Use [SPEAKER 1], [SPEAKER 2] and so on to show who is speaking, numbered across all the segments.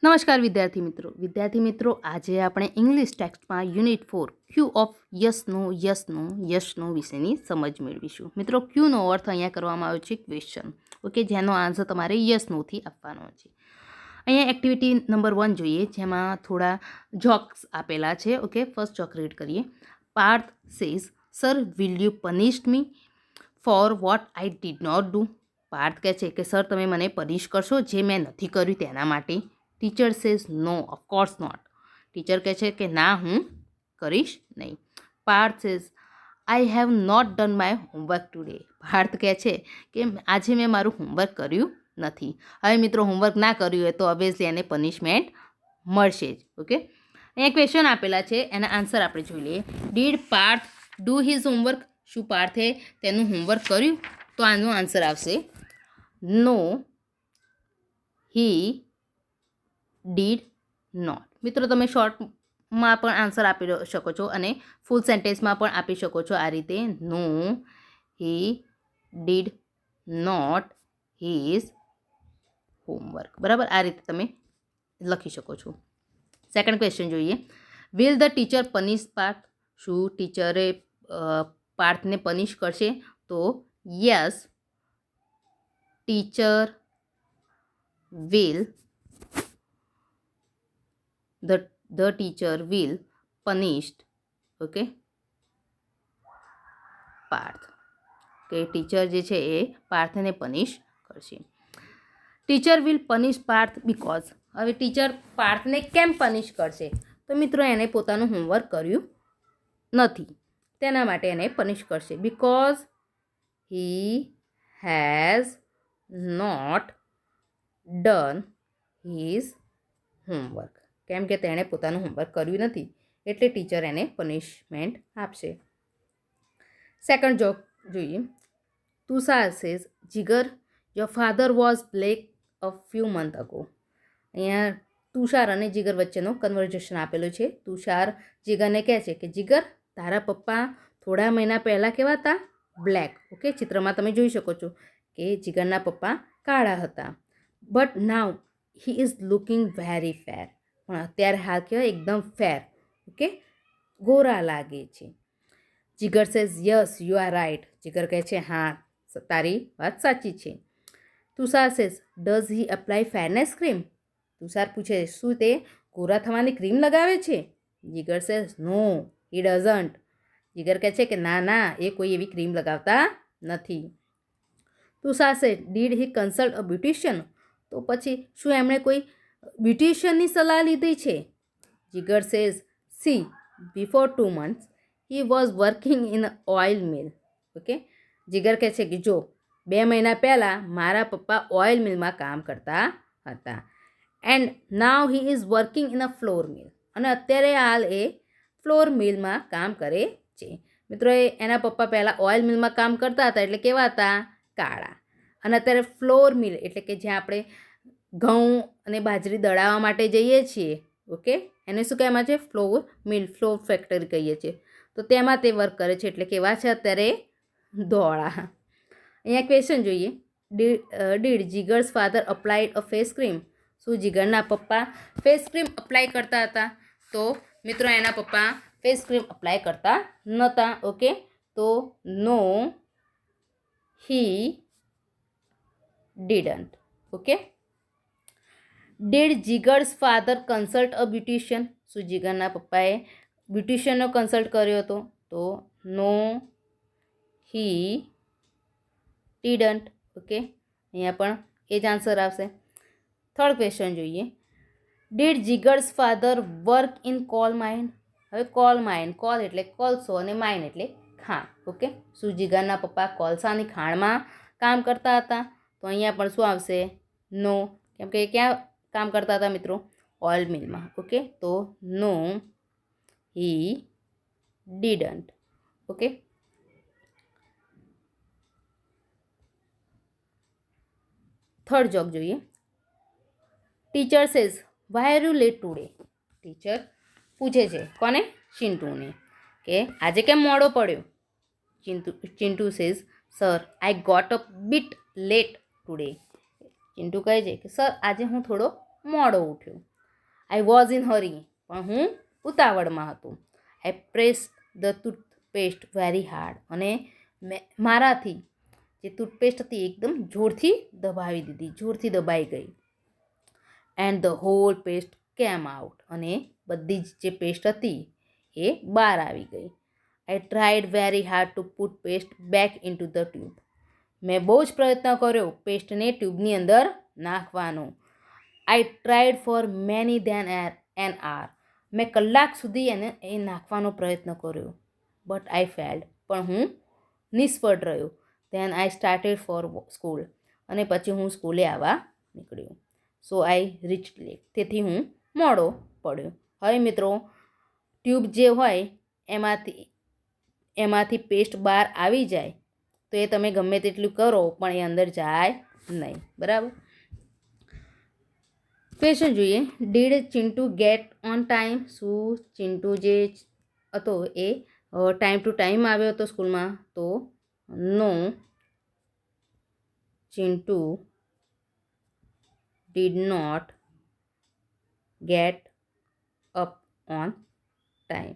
[SPEAKER 1] નમસ્કાર વિદ્યાર્થી મિત્રો આજે આપણે ઇંગ્લિશ ટેક્સ્ટમાં યુનિટ 4 ક્યુ ઓફ યસનો વિશેની સમજ મેળવીશું. મિત્રો, ક્યુનો અર્થ અહીંયા કરવામાં આવ્યો છે ક્વેશ્ચન. ઓકે, જેનો આન્સર તમારે યસનોથી આપવાનો છે. અહીંયા એક્ટિવિટી નંબર 1 જોઈએ, જેમાં થોડા જોક્સ આપેલા છે. ઓકે, ફર્સ્ટ જોક રીડ કરીએ. Parth says, sir will you punish me for what I did not do. Parth કહે છે કે સર તમે મને પનિશ કરશો જે મેં નથી કર્યું તેના માટે. Teacher says no, of course not. Teacher કહે છે કે ના, હું કરીશ નહીં. Parth says I have not done my homework today. Parth કહે છે કે આજે મેં મારું હોમવર્ક કર્યું નથી. હવે મિત્રો, હોમવર્ક ના કર્યું હોય તો ઓબ્વિયસલી એને પનિશમેન્ટ મળશે જ. ઓકે, અહીંયા ક્વેશ્ચન આપેલા છે, એના આન્સર આપણે જોઈ લઈએ. Did Parth do his homework. શું પાર્થે તેનું હોમવર્ક કર્યું? તો આનો આન્સર આવશે નો, હી ડીડ નોટ. મિત્રો, તમે શોર્ટમાં પણ આન્સર આપી શકો છો અને ફૂલ સેન્ટેન્સમાં પણ આપી શકો છો આ રીતે. No, he did not his homework. બરાબર, આ રીતે તમે લખી શકો છો. સેકન્ડ ક્વેશ્ચન જોઈએ. Will the teacher punish Parth. શું ટીચરે પાર્થને પનિશ કરશે? તો yes, teacher will the teacher will punish, okay, Parth. કે ટીચર જે છે એ પાર્થને પનિશ કરશે. Teacher will punish Parth because. હવે ટીચર પાર્થને કેમ પનિશ કરશે? તો મિત્રો, એને પોતાનું હોમવર્ક કર્યું નથી તેના માટે એને પનિશ કરશે. Because he has not done his homework. કેમ કે તેણે પોતાનું હોમવર્ક કર્યું નથી એટલે ટીચર એને પનિશમેન્ટ આપશે. સેકન્ડ જોક જોઈએ. Tushar says, Jigar your father was black a few month ago. અહીંયા તુષાર અને જીગર વચ્ચેનો કન્વર્ઝેશન આપેલું છે. તુષાર જીગરને કહે છે કે જીગર, તારા પપ્પા થોડા મહિના પહેલાં કેવા હતા? બ્લેક. ઓકે, ચિત્રમાં તમે જોઈ શકો છો કે જીગરના પપ્પા કાળા હતા. But now he is looking very fair. પણ અત્યારે હાલ કહેવાય એકદમ ફેર. ઓકે, ગોરા લાગે છે. Jigar says yes you are right. Jigar કહે છે હા, તારી વાત સાચી છે. Tushar says does he apply fairness cream. Tushar પૂછે શું તે ગોરા થવાની ક્રીમ લગાવે છે? Jigar says no, he doesn't. જીગર કહે છે કે ના ના, એ કોઈ એવી ક્રીમ લગાવતા નથી. Tushar says did he consult a beautician. તો પછી શું એમણે કોઈ બ્યુટિશિયનની સલાહ લીધી છે? Jigar says see, before 2 months he was working in oil mill. Okay, Jigar કહે છે કે જો 2 મહિના પહેલાં મારા પપ્પા ઓઇલ મિલમાં કામ કરતા હતા. And now he is working in a flour mill. અને અત્યારે હાલ એ ફ્લોર મિલમાં કામ કરે છે. મિત્રો, એના પપ્પા પહેલાં ઓઇલ મિલમાં કામ કરતા હતા એટલે કેવા હતા? કાળા. અને અત્યારે ફ્લોર મિલ એટલે કે જ્યાં આપણે ઘઉં અને બાજરી દળાવવા માટે જઈએ છીએ. ઓકે, એને શું કહેવામાં છે? ફ્લોર મિલ, ફ્લોર ફેક્ટરી કહીએ છીએ. તો તેમાં તે વર્ક કરે છે એટલે કેવા છે અત્યારે? ધોળા. અહીંયા ક્વેશ્ચન જોઈએ. Did Jigar's father applied a face cream. શું જીગરના પપ્પા ફેસ ક્રીમ અપ્લાય કરતા હતા? તો મિત્રો, એના પપ્પા ફેસ ક્રીમ અપ્લાય કરતા નહોતા. ઓકે, તો no, he didn't. Okay. Did Jigar's father consult a beautician. શું જીગરના પપ્પાએ બ્યુટિશિયનનો કન્સલ્ટ કર્યો હતો? તો નો, હી ડીડન્ટ. ઓકે, અહીંયા પણ એ જ આન્સર આવશે. થર્ડ ક્વેશ્ચન જોઈએ. Did Jigar's father work in coal mine. હવે કોલ માઇન, કોલ એટલે કોલસો અને માઇન એટલે ખાણ. ઓકે, શું જીગરના પપ્પા કોલસાની ખાણમાં કામ કરતા હતા? તો અહીંયા પણ શું આવશે? નો, કેમ કે ક્યાં કામ કરતા હતા મિત્રો? ઓઇલ મિલમાં. ઓકે, તો no, he didn't. Okay, third joke જોઈએ. Teacher says why are you late today. Teacher પૂછે છે કોને? ચિંટુને, કે આજે કેમ મોડો પડ્યો? Chintu says sir I got a bit late today. ચિંટુ કહે છે કે સર આજે હું થોડો મોડો ઉઠ્યો. આઈ વોઝ ઇન હરી, પણ હું ઉતાવળમાં હતો. I press the toothpaste very hard, અને મેં મારાથી જે ટૂથપેસ્ટ હતી એકદમ જોરથી દબાવી દીધી, જોરથી દબાઈ ગઈ. And the whole paste came out, અને બધી જ જે પેસ્ટ હતી એ બહાર આવી ગઈ. I tried very hard to put paste back in two the tube. મેં બહુ જ પ્રયત્ન કર્યો પેસ્ટને ટ્યુબની અંદર નાખવાનો. I tried for many than an hour. મેં કલાક સુધી એને એ નાખવાનો પ્રયત્ન કર્યો. બટ આઈ ફેલ્ડ, પણ હું નિષ્ફળ રહ્યો. Than I started for school, અને પછી હું સ્કૂલે આવવા નીકળ્યો. સો આઈ રીચ લેટ, તેથી હું મોડો પડ્યો. હવે મિત્રો ટ્યુબ જે હોય એમાંથી પેસ્ટ બહાર આવી જાય તો એ તમે ગમે તેટલું કરો પણ એ અંદર જાય નહીં. બરાબર. ક્વેશ્ચન જોઈએ. Did Chintu gate on time? શું ચિન્ટુ જે હતો એ ટાઈમ ટુ ટાઈમ આવ્યો હતો સ્કૂલમાં? તો no, Chintu did not get up on time.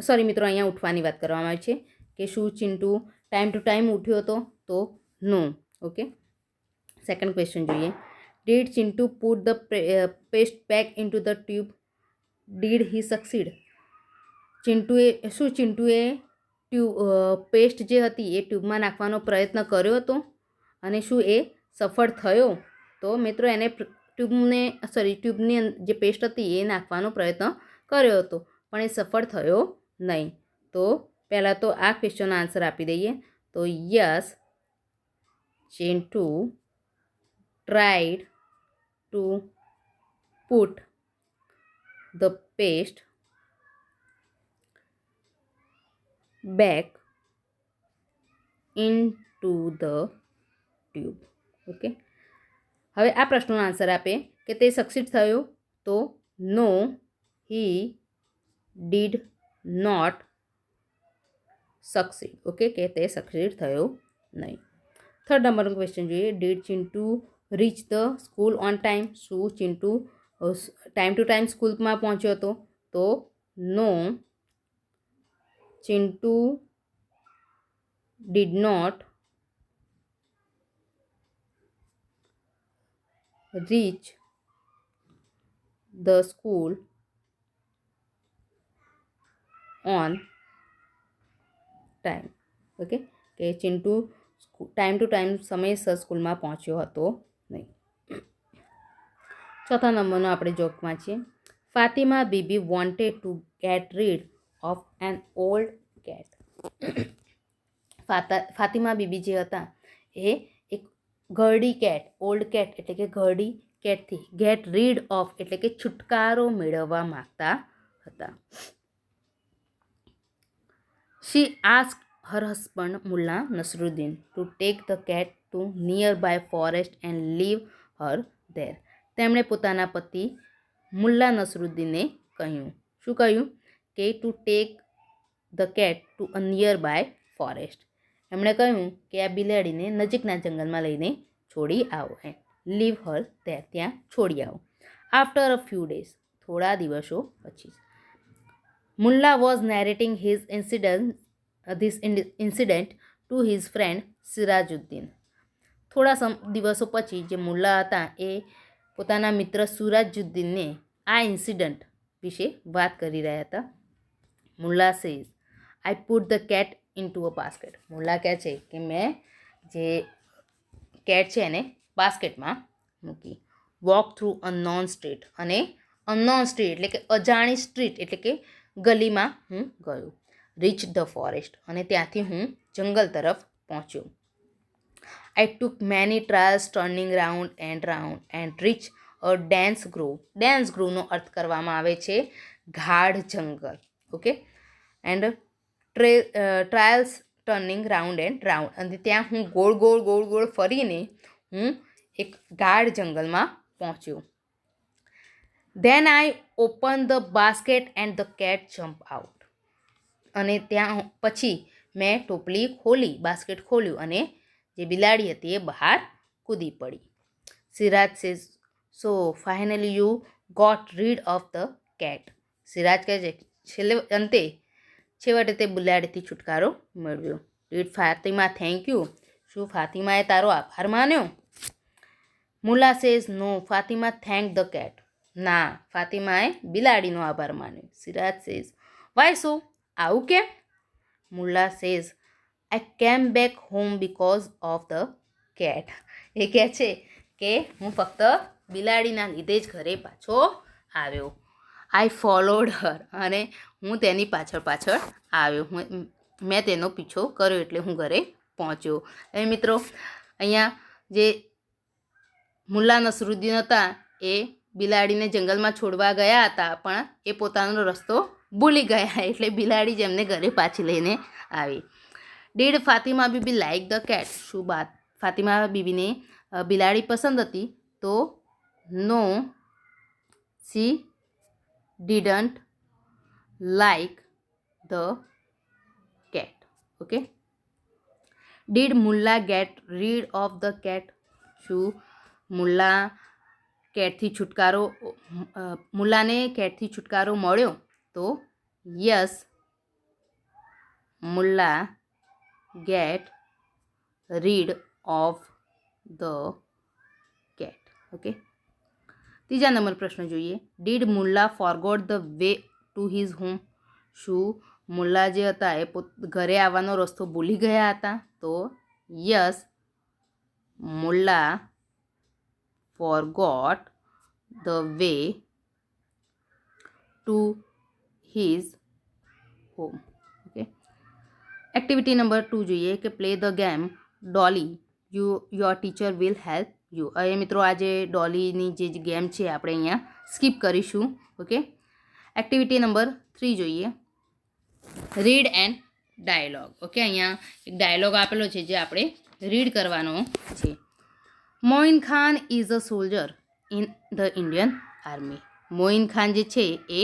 [SPEAKER 1] Sorry મિત્રો, અહીંયા ઉઠવાની વાત કરવામાં આવી છે કે શું ચિન્ટુ ટાઈમ ટુ ટાઈમ ઉઠ્યો હતો? તો નો. ઓકે. સેકન્ડ ક્વેશ્ચન જોઈએ. Did Chintu put the paste back in two the tube? Did he succeed? ચિન્ટુએ પેસ્ટ જે હતી એ ટ્યુબમાં નાખવાનો પ્રયત્ન કર્યો હતો, અને શું એ સફળ થયો? તો મિત્રો એને ટ્યુબની જે પેસ્ટ હતી એ નાખવાનો પ્રયત્ન કર્યો હતો, પણ એ સફળ થયો નહીં. તો પહેલાં તો આ ક્વેશ્ચનનો આન્સર આપી દઈએ. તો yes, Chintu tried to put the paste back into the tube. Okay. હવે આ પ્રશ્નનો આન્સર આપે કે તે સક્સીડ થયો? તો no, he did not succeed. Okay, કે તે સક્સીડ થયો નહીં. થર્ડ નંબરનો ક્વેશ્ચન જોઈએ. Did Chintu reach the school on time? શું ચિન્ટુ ટાઈમ ટુ ટાઈમ સ્કૂલમાં પહોંચ્યો હતો? તો no, Chintu did not reach the school on time. Okay, કે ચિન્ટુ ટાઈમ ટુ ટાઈમ સમયસર સ્કૂલમાં પહોંચ્યો હતો નહીં. ચોથા નંબરનો આપણે જોક વાંચીએ. Fatima Bibi wanted to get rid of an old cat. Fatima Bibi જે હતા એ એક ઘરડી કેટ, ઓલ્ડ કેટ એટલે કે ઘરડી કેટથી ગેટ રીડ ઓફ એટલે કે છુટકારો મેળવવા માગતા હતા. શી asked her husband Mullah Nasruddin to take the cat to nearby forest and leave her there. તેમણે પોતાના પતિ મુલ્લા નસરુદ્દીનને કહ્યું, શું કહ્યું? કે to take the cat to a nearby forest. એમણે કહ્યું કે આ બિલાડીને નજીકના જંગલમાં લઈને છોડી આવો. લીવ હર ધેર, ત્યાં છોડી આવો. આફ્ટર અ ફ્યુ ડેઝ, થોડા દિવસો પછી. Mulla was narrating his incident to his friend Sirajuddin. થોડા દિવસો પછી જે મુલ્લા હતા એ પોતાના મિત્ર સિરાજુદ્દીનને આ ઇન્સિડન્ટ વિશે વાત કરી રહ્યા હતા. Mulla says, I put the cat in to a basket. Mulla કહે છે કે મેં જે કેટ છે એને બાસ્કેટમાં મૂકી. વોક થ્રુ અનનોન સ્ટ્રીટ, અને અનનોન સ્ટ્રીટ એટલે કે અજાણી સ્ટ્રીટ એટલે કે ગલીમાં હું ગયો. રીચ ધ ફોરેસ્ટ, અને ત્યાંથી હું જંગલ તરફ પહોંચ્યો. I took many trials turning round and reach a dense grove. Dense ગ્રોવનો અર્થ કરવામાં આવે છે ગાઢ જંગલ. Okay. And trials turning round and round, અને ત્યાં હું ગોળ ફરીને હું એક ગાઢ જંગલમાં પહોંચ્યો. Than I open the basket and the cat jump out. અને ત્યાં પછી મેં ટોપલી ખોલી, બાસ્કેટ ખોલ્યું, અને જે બિલાડી હતી એ બહાર કૂદી પડી. Siraj says, so finally you got rid of the cat. Siraj કહે છે છેવટે તે બિલાડીથી છુટકારો મેળવ્યો. Did Fatima thank you. શું ફાતિમાએ તારો આભાર માન્યો? Mulla says no, Fatima thank the cat. ના, ફાતિમાએ બિલાડીનો આભાર માન્યો. Siraj says why so? આવું કેમ? Mulla says I came back home because of the cat. એ કહે છે કે હું ફક્ત બિલાડીના લીધે જ ઘરે પાછો આવ્યો. આઈ ફોલોડ હર, અને હું તેની પાછળ આવ્યો. મેં તેનો પીછો કર્યો એટલે હું ઘરે પહોંચ્યો. હવે મિત્રો અહીંયા જે મુલ્લા નસરુદ્દીન હતા એ બિલાડીને જંગલમાં છોડવા ગયા હતા, પણ એ પોતાનો રસ્તો ભૂલી ગયા એટલે બિલાડી જ એમને ઘરે પાછી લઈને આવી. Did Fatima Bibi like the cat? શું ફાતિમા બીબીને બિલાડી પસંદ હતી? તો no, she didn't like the cat. Okay. Did Mulla get rid of the cat? શું મુલ્લાને કેટથી છુટકારો મળ્યો? તો yes, Mulla get rid of the cat. Okay. ત્રીજા નંબર પ્રશ્ન જોઈએ. Did Mulla forgot the way to his home? શું મુલ્લા જે હતા એ ઘરે આવવાનો રસ્તો ભૂલી ગયા હતા? તો yes, Mulla forgot the way to his home. Okay. Activity number 2 જોઈએ કે play the game Dolly, your teacher will help you. હવે મિત્રો આ જે ડોલીની જે ગેમ છે આપણે અહીંયા સ્કીપ કરીશું. ઓકે. એક્ટિવિટી નંબર 3 જોઈએ, રીડ એન્ડ ડાયલોગ. ઓકે, અહીંયા એક ડાયલોગ આપેલો છે જે આપણે રીડ કરવાનો છે. Moin Khan is a soldier in the Indian army. Moin Khan જે છે એ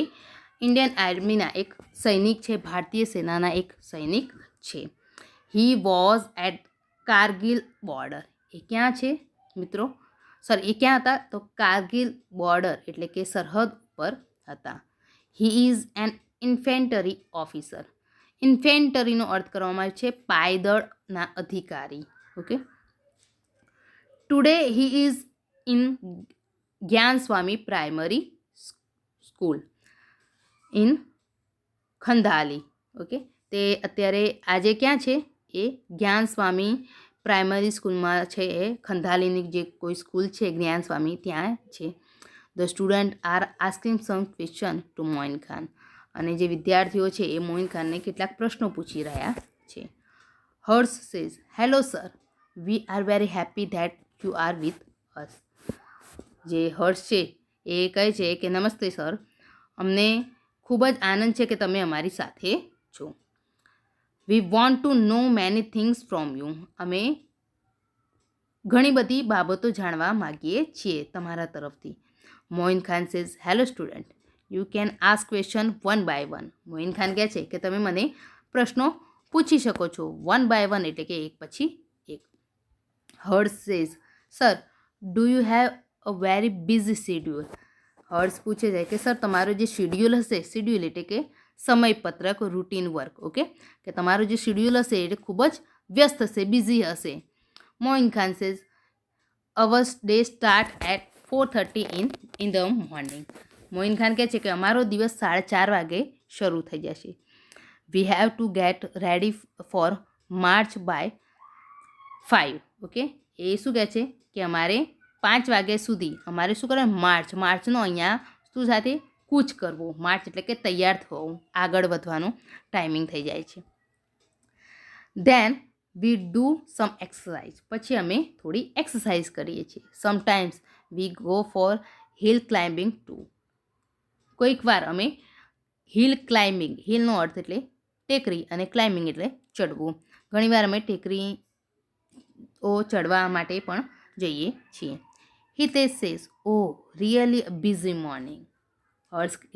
[SPEAKER 1] ઇન્ડિયન આર્મીના એક સૈનિક છે, ભારતીય સેનાના એક સૈનિક છે. He was at Kargil border. એ ક્યાં છે મિત્રો? એ ક્યાં હતા? તો કારગિલ બોર્ડર એટલે કે સરહદ ઉપર હતા. He is an infantry officer. ઇન્ફેન્ટરીનો અર્થ કરવામાં આવે છે પાયદળના અધિકારી. Okay. Today he is in Gyan Swami primary school in Khandhali. Okay. તે અત્યારે આજે ક્યાં છે? એ જ્ઞાન સ્વામી પ્રાઇમરી સ્કૂલમાં છે. એ ખંધાલીની જે કોઈ સ્કૂલ છે જ્ઞાન સ્વામી ત્યાં છે. The student are asking some question to Moin Khan. અને જે વિદ્યાર્થીઓ છે એ મોઇન ખાનને કેટલાક પ્રશ્નો પૂછી રહ્યા છે. Harsh says hello sir, we are very happy that you are with us. જે હર્ષ છે એ કહે છે કે નમસ્તે સર, અમને ખૂબ જ આનંદ છે કે તમે અમારી સાથે છો. We want to know many things from you. અમે ઘણી બધી બાબતો જાણવા માગીએ છીએ તમારા તરફથી. Moin Khan says hello student, you can ask question one by one. Moin Khan કહે છે કે તમે મને પ્રશ્નો પૂછી શકો છો વન બાય વન એટલે કે એક પછી એક. Harsh says sir, do you have a very busy schedule. Harsh પૂછે છે કે સર તમારો જે શેડ્યુલ હશે, શેડ્યુલ એટલે કે સમયપત્રક, રૂટીન વર્ક. ઓકે, કે તમારો જે શેડ્યુલ હશે એ ખૂબ જ વ્યસ્ત હશે, બિઝી હશે. Moin Khan says our day start at 4:30 in the morning. Moin Khan કહે છે કે અમારો દિવસ 4:30 વાગે શરૂ થઈ જશે. We have to get ready for march by 5. Okay, એ શું કહે છે કે અમારે 5 વાગ્યા સુધી અમારે શું કરવાનું? માર્ચનો અહીંયા શું સાથે કૂચ કરવું. માર્ચ એટલે કે તૈયાર થવું, આગળ વધવાનું ટાઈમિંગ થઈ જાય છે. Then we do some exercise. પછી અમે થોડી એક્સરસાઇઝ કરીએ છીએ. Sometimes we go for hill climbing too. કોઈક વાર અમે હિલ ક્લાઇમ્બિંગ, હિલનો અર્થ એટલે ટેકરી અને ક્લાઇમ્બિંગ એટલે ચડવું. ઘણીવાર અમે ટેકરીઓ ચડવા માટે પણ જઈએ છીએ. હિતેશ સેઝ ઓ રિયલી બિઝી મોર્નિંગ.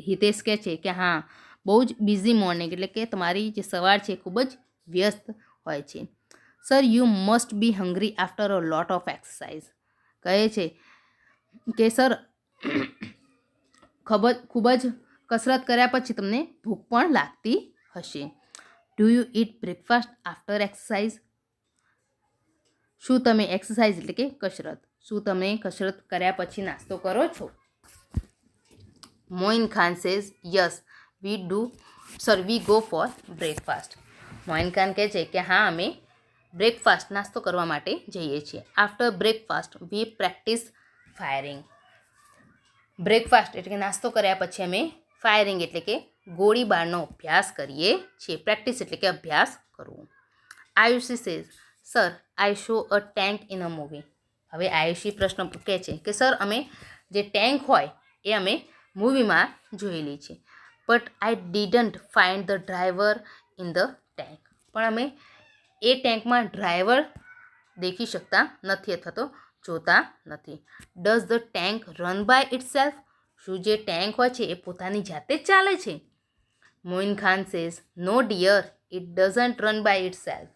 [SPEAKER 1] હિતેશ કહે છે કે હા, બહુ જ બિઝી મોર્નિંગ એટલે કે તમારી જે સવાર છે ખૂબ જ વ્યસ્ત હોય છે. Sir you must be hungry after a lot of exercise. કહે છે કે સર ખૂબ જ કસરત કર્યા પછી તમને ભૂખ પણ લાગતી હશે. Do you it breakfast after exercise? શું તમે એક્સરસાઇઝ એટલે કે કસરત, શું તમે કસરત કર્યા પછી નાસ્તો કરો છો? Moin Khan says yes we do sir we go for breakfast. Moin Khan કહે છે કે હા, અમે બ્રેકફાસ્ટ નાસ્તો કરવા માટે જઈએ છીએ. આફ્ટર બ્રેકફાસ્ટ વી પ્રેક્ટિસ ફાયરિંગ. બ્રેકફાસ્ટ એટલે કે નાસ્તો કર્યા પછી અમે ફાયરિંગ એટલે કે ગોળીબારનો અભ્યાસ કરીએ છીએ. પ્રેક્ટિસ એટલે કે અભ્યાસ કરવું. Ayushi says sir I saw a tank in a movie. હવે આયુષી પ્રશ્ન કહે છે કે સર, અમે જે ટેન્ક હોય એ અમે મૂવીમાં જોયેલી છે. But I didn't find the driver in the tank. પણ અમે એ ટેન્કમાં ડ્રાઈવર દેખી શકતા નથી અથવા તો જોતા નથી. Does the tank run by itself? શું જે ટેન્ક હોય છે એ પોતાની જાતે જ ચાલે છે? Moin Khan says no dear it doesn't run by itself.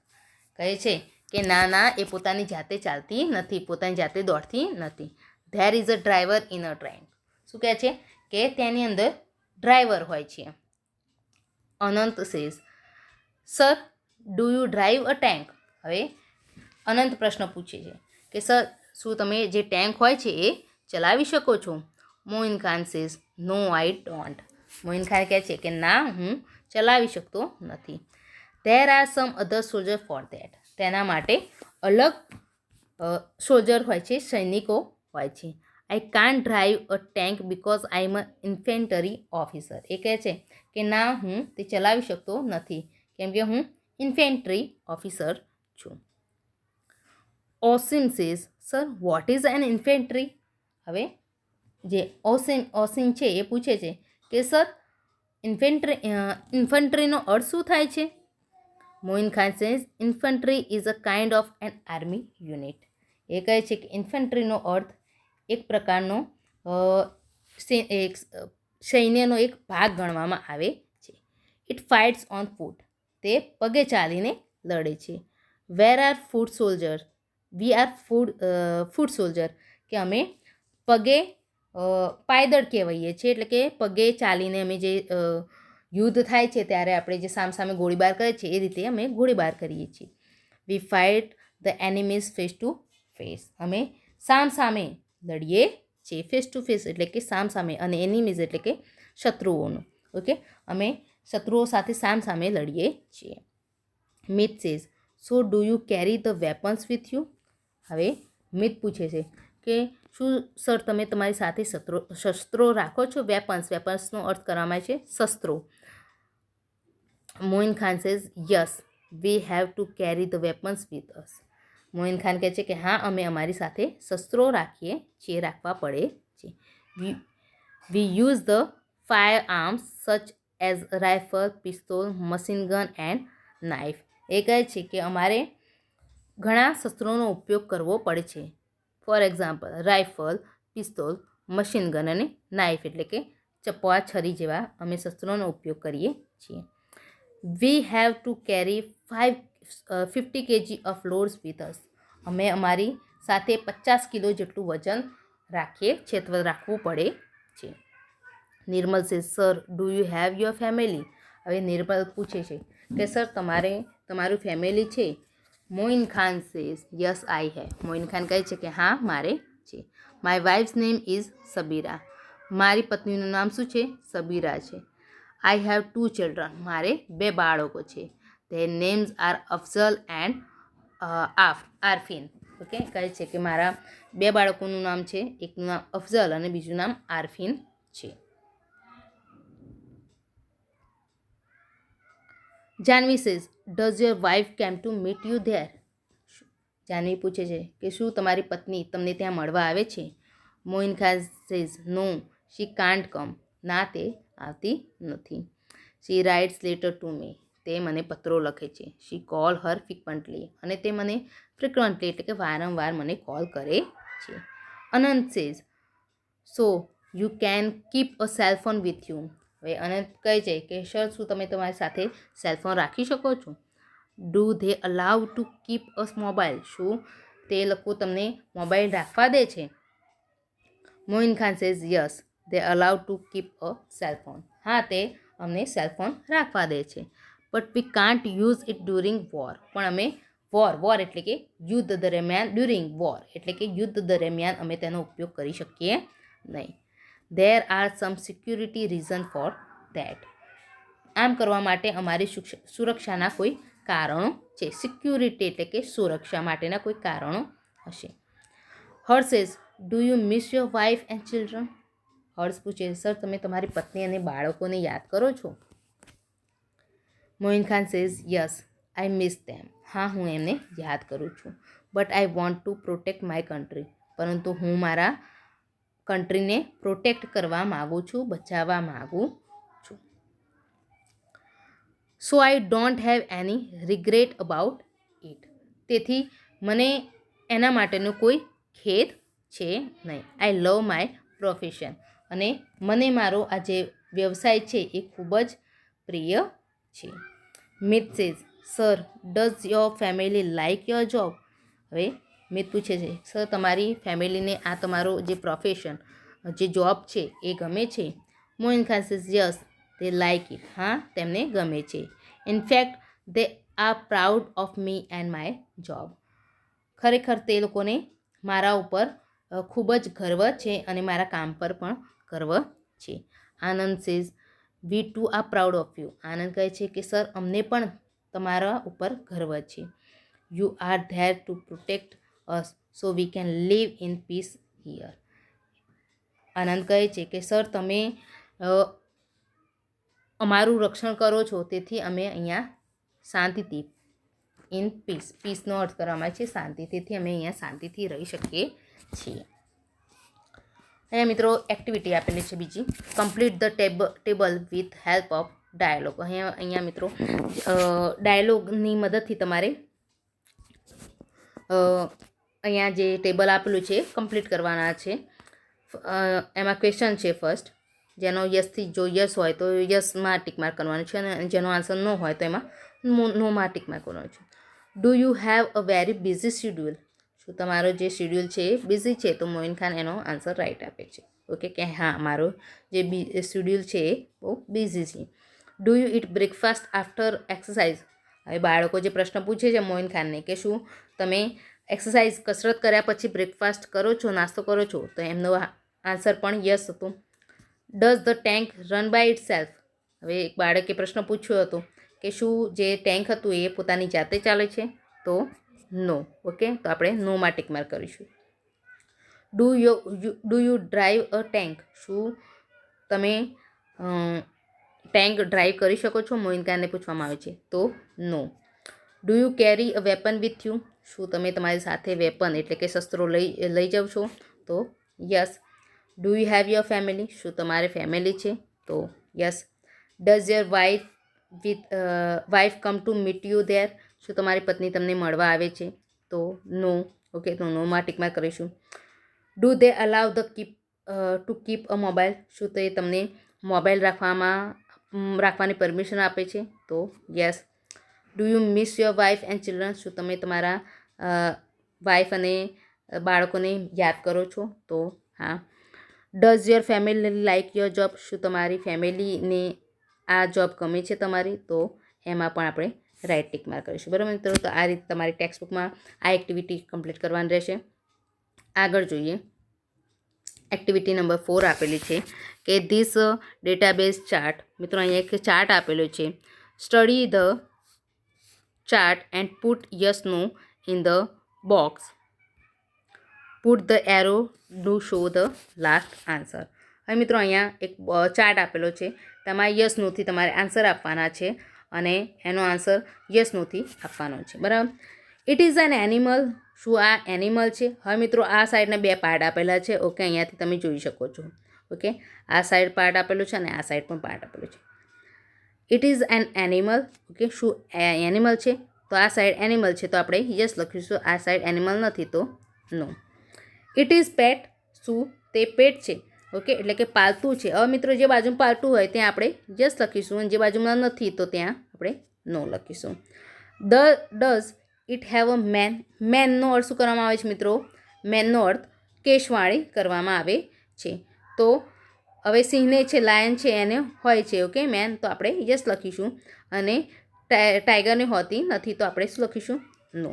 [SPEAKER 1] કહે છે કે ના ના, એ પોતાની જાતે ચાલતી નથી, પોતાની જાતે દોડતી નથી. There is a driver in a train. શું કહે છે કે તેની અંદર ડ્રાઈવર હોય છે. Anant says sir do you drive a tank? હવે અનંત પ્રશ્ન પૂછે છે કે સર, શું તમે જે ટેન્ક હોય છે એ ચલાવી શકો છો? Moin Khan says no I don't. Moin Khan કહે છે કે ના, હું ચલાવી શકતો નથી. There are some other soldier for that. તેના માટે અલગ સોલ્જર હોય છે, સૈનિકો હોય છે. I can't drive a tank because I am a infantry officer. એ કહે છે કે ના, હું તે ચલાવી શકતો નથી કેમ કે હું ઇન્ફેન્ટ્રી ઓફિસર છું. Osim says sir what is an infantry? હવે જે ઓસિમ છે એ પૂછે છે કે સર, ઇન્ફન્ટ્રીનો અર્થ શું થાય છે? Moin Khan says infantry is a kind of an army unit. એ કહે છે કે ઇન્ફન્ટ્રીનો અર્થ એક પ્રકારનો સૈન્યનો એક ભાગ ગણવામાં આવે છે. It fights on foot. તે પગે ચાલીને લડે છે. Where are foot soldier? We are foot soldier. કે અમે પગે પાયદળ કહેવાઈએ છીએ, એટલે કે પગે ચાલીને અમે જે યુદ્ધ થાય છે ત્યારે આપણે જે સામસામે ગોળીબાર કરે છે એ રીતે અમે ગોળીબાર કરીએ છીએ. We fight the enemies face to face. અમે સામસામે લડીએ છીએ. ફેસ ટુ ફેસ એટલે કે સામસામે, અને એનિમીઝ એટલે કે શત્રુઓનું. ઓકે, અમે શત્રુઓ સાથે સામસામે લડીએ છીએ. Myth says so do you carry the weapons with you? હવે મિથ પૂછે છે કે શું સર તમે તમારી સાથે શસ્ત્રો રાખો છો? વેપન્સનો અર્થ કરવામાં આવે છે શસ્ત્રો. Moin Khan says yes we have to carry the weapons with us. Moin Khan કહે છે કે હા, અમે અમારી સાથે શસ્ત્રો રાખીએ છીએ, રાખવા પડે છે. We use the fire arms such as rifle, pistol, machine gun and knife. એ કહે છે કે અમારે ઘણા શસ્ત્રોનો ઉપયોગ કરવો પડે છે. For example rifle, pistol, machine gun અને નાઇફ એટલે કે ચપ્પા, છરી જેવા અમે શસ્ત્રોનો ઉપયોગ કરીએ છીએ. વી have to carry 50 kg of loads with us. અમે અમારી સાથે 50 કિલો જેટલું વજન રાખીએ છીએ અથવા રાખવું પડે છે. Nirmal says sir do you have your family? હવે નિર્મલ પૂછે છે કે સર તમારું ફેમિલી છે? Moin Khan says yes I have. Moin Khan કહે છે કે હા, મારે છે. My wife's name is Sabira. મારી પત્નીનું નામ શું છે? સબીરા છે. I have 2 children. મારે 2 બાળકો છે. Their names are Afzal and Arfin. Okay, કહે છે કે મારા 2 બાળકોનું નામ છે, એકનું નામ અફઝલ અને બીજું નામ આરફીન છે. Janvi says does your wife came to meet you there? Janvi પૂછે છે કે શું તમારી પત્ની તમને ત્યાં મળવા આવે છે? Moin Khan says no she can't come. ના, તે આવતી નથી. She writes letter to me. તે મને પત્રો લખે છે. She call her frequently. અને તે મને ફ્રિક્વન્ટલી એટલે કે વારંવાર મને કોલ કરે છે. Anant says so you can keep a cellphone with you. હવે અનંત કહે છે કે સર શું તમે તમારી સાથે સેલફોન રાખી શકો છો? Do they allow to keep us mobile. શું તે લોકો તમને મોબાઈલ રાખવા દે છે? Moin Khan says yes they allow to keep a cellphone. હા, તે અમને સેલફોન રાખવા દે છે. But we can't use it during war. પણ અમે વોર એટલે કે યુદ્ધ દરમિયાન, ડ્યુરિંગ વોર એટલે કે યુદ્ધ દરમિયાન અમે તેનો ઉપયોગ કરી શકીએ નહીં. There are sum security reason for that. આમ કરવા માટે અમારી સુરક્ષાના કોઈ કારણો છે. સિક્યુરિટી એટલે કે સુરક્ષા માટેના કોઈ કારણો હશે. Harsh says, do you miss your wife and children? Harsh પૂછે, સર તમે તમારી પત્ની અને બાળકોને યાદ કરો છો? Moin Khan says, yes I miss them. હા, હું એમને યાદ કરું છું. But I want to protect my country. પરંતુ હું મારા કન્ટ્રીને પ્રોટેક્ટ કરવા માગું છું, બચાવવા માગું છું. So I don't have any regret about it. તેથી મને એના માટેનો કોઈ ખેદ છે નહીં. I love my profession. અને મને મારો આ જે વ્યવસાય છે એ ખૂબ જ પ્રિય છે. Mit says, sir does your family like your job? હવે મિત પૂછે છે, સર તમારી ફેમિલીને આ તમારો જે પ્રોફેશન, જે જોબ છે એ ગમે છે? Moin Khan says, yes they like it. હા, તેમને ગમે છે. In fact they are proud of me and my job. ખરેખર તે લોકોને મારા ઉપર ખૂબ જ ગર્વ છે અને મારા કામ પર પણ ગર્વ છે. Anand says, we too are proud of you. Anand કહે છે કે સર અમને પણ તમારા ઉપર ગર્વ છે. You are there to protect us so we can live in peace here. Anand કહે છે કે સર તમે અમારું રક્ષણ કરો છો, તેથી અમે અહીંયા શાંતિથી, ઇન પીસ, પીસનો અર્થ કરવામાં આવે છે શાંતિ, તેથી અમે અહીંયા શાંતિથી રહી શકીએ છીએ. અહીંયા મિત્રો એક્ટિવિટી આપેલી છે બીજી, complete the table with help of dialogue. અહીંયા મિત્રો ડાયલોગની મદદથી તમારે અહીંયા જે ટેબલ આપેલું છે કમ્પ્લીટ કરવાના છે. એમાં ક્વેશ્ચન છે ફર્સ્ટ, જેનો યસથી, જો યસ હોય તો યસમાં ટીક માર્ક કરવાનું છે અને જેનો આન્સર નો હોય તો એમાં નોમાં ટીક માર્ક કરવાનું છે. Do you have a very busy schedule? શું તમારો જે શેડ્યુલ છે એ બિઝી છે? તો મોઇન ખાન એનો આન્સર રાઈટ આપે છે. ઓકે, કે હા મારો જે શેડ્યુલ છે એ બહુ બિઝી છે. Do you it breakfast after exercise? હવે બાળકો જે પ્રશ્ન પૂછે છે મોઇન ખાનને કે શું તમે એક્સરસાઇઝ, કસરત કર્યા પછી બ્રેકફાસ્ટ કરો છો, નાસ્તો કરો છો? તો એમનો આન્સર પણ યસ હતો. Does the tank run by itself? હવે એક બાળકે પ્રશ્ન પૂછ્યો હતો કે શું જે ટેન્ક હતું એ પોતાની જાતે ચાલે છે? તો નો. ઓકે, તો આપણે નોમાં ટીક માર્ક કરીશું. Do you drive a tank? શું તમે ટેન્ક ડ્રાઈવ કરી શકો છો? મોઇન ખાનને પૂછવામાં આવે છે. તો no. Do you carry a weapon with you? શું તમે તમારી સાથે વેપન એટલે કે શસ્ત્રો લઈ જાઓ છો? તો yes. Do you have your family? શું તમારે ફેમિલી છે? તો yes. Does your wife come to meet you there? શું તમારી પત્ની તમને મળવા આવે છે? તો નો. ઓકે, તો નોમાં ટીક માર્ક કરીશું. Do they allow to keep a mobile? શું તે તમને મોબાઈલ રાખવાની પરમિશન આપે છે? તો yes. Do you miss your wife and children? શું તમે તમારા વાઇફ અને બાળકોને યાદ કરો છો? તો હા. Does your family like your job? શું તમારી ફેમિલીને આ જોબ ગમે છે તમારી? તો એમાં પણ આપણે રાઇટ ટીક માર્ક કરીશું. બરાબર મિત્રો, તો આ રીતે તમારી ટેક્સ્ટ બુકમાં આ એક્ટિવિટી કમ્પ્લીટ કરવાની રહેશે. આગળ જોઈએ, એક્ટિવિટી નંબર 4 આપેલી છે કે ધીસ ડેટાબેઝ ચાર્ટ. મિત્રો અહીંયા એક ચાર્ટ આપેલો છે. Study the chart and put yes no in the box. Put the arrow two show the last answer. હવે મિત્રો અહીંયા એક ચાર્ટ આપેલો છે, તેમાં યસ નોથી તમારે આન્સર આપવાના છે અને એનો આન્સર યસ નોથી આપવાનો છે. બરાબર. It is an animal. શું આ એનિમલ છે? હવે મિત્રો આ સાઈડના બે પાર્ટ આપેલા છે. ઓકે, અહીંયાથી તમે જોઈ શકો છો. ઓકે, આ સાઈડ પાર્ટ આપેલો છે અને આ સાઈડ પણ પાર્ટ આપેલો છે. It is an animal. Okay, શું એનિમલ છે? તો આ સાઈડ એનિમલ છે તો આપણે યસ લખીશું. આ સાઈડ એનિમલ નથી તો નો. ઇટ ઇઝ પેટ. શું તે પેટ છે? ઓકે, એટલે કે પાલતું છે. હવે મિત્રો જે બાજુમાં પાલતું હોય ત્યાં આપણે યસ લખીશું અને જે બાજુમાં નથી તો ત્યાં આપણે નો લખીશું. Does it have a man? મેનનો અર્થ શું કરવામાં આવે છે મિત્રો? મેનનો અર્થ કેશવાળી કરવામાં આવે છે. તો હવે સિંહને છે, લાયન છે, એને હોય છે. ઓકે મેન, તો આપણે યસ લખીશું. અને ટાઈગરને હોતી નથી, તો આપણે શું લખીશું? નો.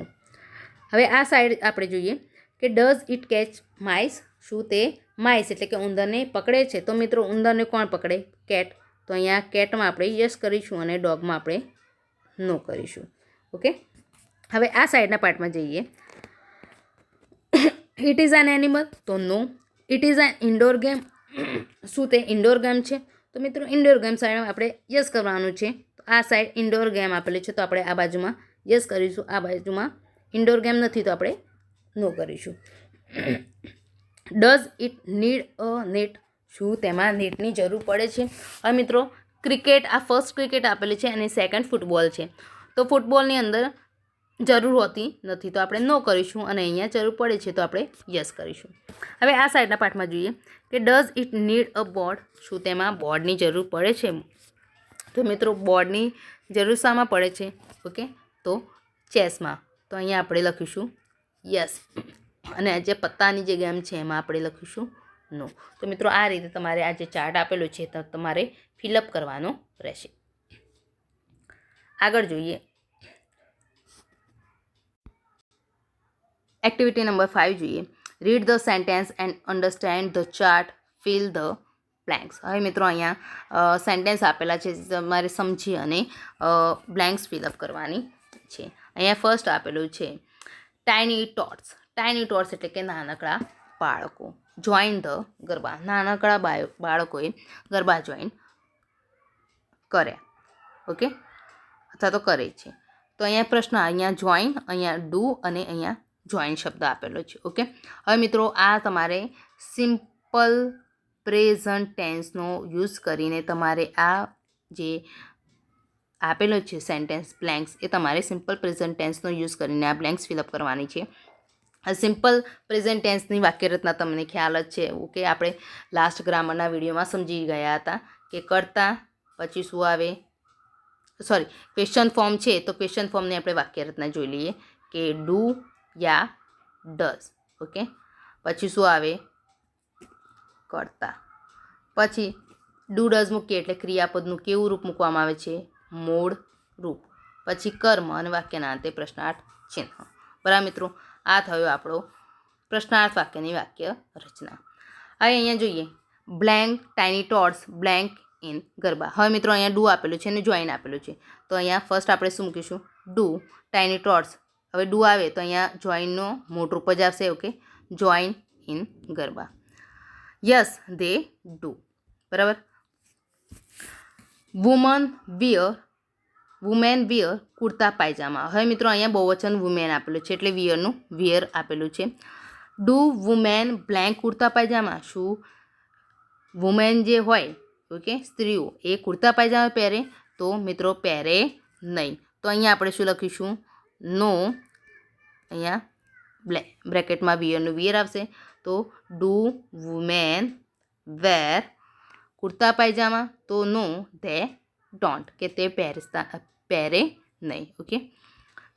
[SPEAKER 1] હવે આ સાઈડ આપણે જોઈએ કે ડઝ ઇટ કેચ માઇસ? શું તે માઇસ એટલે કે ઉંદરને પકડે છે? તો મિત્રો ઉંદરને કોણ પકડે? કેટ. તો અહીંયા કેટમાં આપણે યસ કરીશું અને ડોગમાં આપણે નો કરીશું. ઓકે, હવે આ સાઈડના પાર્ટમાં જઈએ. It is an animal? તો no. It is an indoor game? શું તે ઇન્ડોર ગેમ છે? તો મિત્રો ઇન્ડોર ગેમ સાઈડ આપણે યસ કરવાનું છે. તો આ સાઈડ ઇન્ડોર ગેમ આપેલી છે, તો આપણે આ બાજુમાં યસ કરીશું. આ બાજુમાં ઇન્ડોર ગેમ નથી, તો આપણે નો કરીશું. Does it need a net? શું તેમાં નેટની જરૂર પડે છે? હવે મિત્રો ક્રિકેટ, આ ફર્સ્ટ ક્રિકેટ આપેલી છે અને સેકન્ડ ફૂટબોલ છે. તો ફૂટબોલની અંદર જરૂર હોતી નથી, તો આપણે નો કરીશું. અને અહીંયા જરૂર પડે છે, તો આપણે યસ કરીશું. હવે આ સાઈડના પાર્ટમાં જોઈએ કે does it need a board? શું તેમાં બોર્ડની જરૂર પડે છે? તો મિત્રો બોર્ડની જરૂર શામાં પડે છે? ઓકે, તો ચેસમાં. તો અહીંયા આપણે લખીશું યસ. અને જે પત્તાની જે ગેમ છે એમાં આપણે લખીશું નો. તો મિત્રો આ રીતે તમારે આ જે ચાર્ટ આપેલો છે તો તમારે ફિલઅપ કરવાનો રહેશે. આગળ જોઈએ એક્ટિવિટી નંબર 5 જોઈએ. Read the sentence and understand the chart, fill the blanks. હવે મિત્રો અહીંયા સેન્ટેન્સ આપેલા છે, તમારે સમજી અને બ્લેન્ક્સ ફિલઅપ કરવાની છે. અહીંયા ફર્સ્ટ આપેલું છે ટાઇની ટોટ્સ. ટાઇની ટોટ્સ એટલે કે નાનકડા બાળકો. Join the garba. નાનકડા બાળકોએ ગરબા જોઈન કર્યા. ઓકે, અથવા તો કરે છે. તો અહીંયા પ્રશ્ન, અહીંયા જોઈન, અહીંયા ડુ અને અહીંયા જોઈન શબ્દ આપેલો છે. ઓકે, હવે મિત્રો આ તમારે સિમ્પલ પ્રેઝન્ટ ટેન્સનો યુઝ કરીને તમારે આ જે આપેલો છે સેન્ટેન્સ બ્લેન્ક્સ, એ તમારે સિમ્પલ પ્રેઝન્ટ ટેન્સનો યુઝ કરીને આ બ્લેન્ક્સ ફિલઅપ કરવાની છે. સિમ્પલ પ્રેઝન્ટ ટેન્સની વાક્યરચના તમને ખ્યાલ જ છે. ઓકે, આપણે લાસ્ટ ગ્રામરના વિડીયોમાં સમજી ગયા હતા કે કરતા પછી શું આવે, સોરી ક્વેશ્ચન ફોર્મ છે, તો ક્વેશ્ચન ફોર્મની આપણે વાક્યરચના જોઈ લઈએ કે ડુ યા ડઝ. ઓકે, પછી શું આવે? કરતા. પછી ડુ ડઝ મૂકીએ એટલે ક્રિયાપદનું કેવું રૂપ મૂકવામાં આવે છે? મૂળ રૂપ. પછી કર્મ અને વાક્યના અંતે પ્રશ્નાર્થ ચિહ્ન. બરાબર મિત્રો, આ થયો આપણો પ્રશ્નાર્થ વાક્યની વાક્ય રચના. હવે અહીંયા જોઈએ blank tiny ટોટ્સ blank in garba. હવે મિત્રો અહીંયા ડુ આપેલું છે અને જોઈન આપેલું છે, તો અહીંયા ફર્સ્ટ આપણે શું મૂકીશું? Do tiny ટોટ્સ. હવે ડુ આવે તો અહીંયા જોઈનનો મૂળ રૂપ જ આવશે. Okay, join in garba. Yes they do. બરાબર. વુમેન વિયર કુર્તા પાયજામા. હવે મિત્રો અહીંયા બહુવચન વુમેન આપેલું છે એટલે વિયરનું વિયર આપેલું છે. ડુ વુમેન બ્લેન્ક કુર્તા પાયજામા? શું વુમેન જે હોય, ઓકે સ્ત્રીઓ, એ કુર્તા પાયજામા પહેરે? તો મિત્રો પહેરે નહીં. તો અહીંયા આપણે શું લખીશું? નો. અહીંયા બ્રેકેટમાં વિયરનું વિયર આવશે. તો ડુ વુમેન વેર કુર્તા પાયજામા? તો નો ધે ડોન્ટ, કે તે પહેરે નહીં. ઓકે,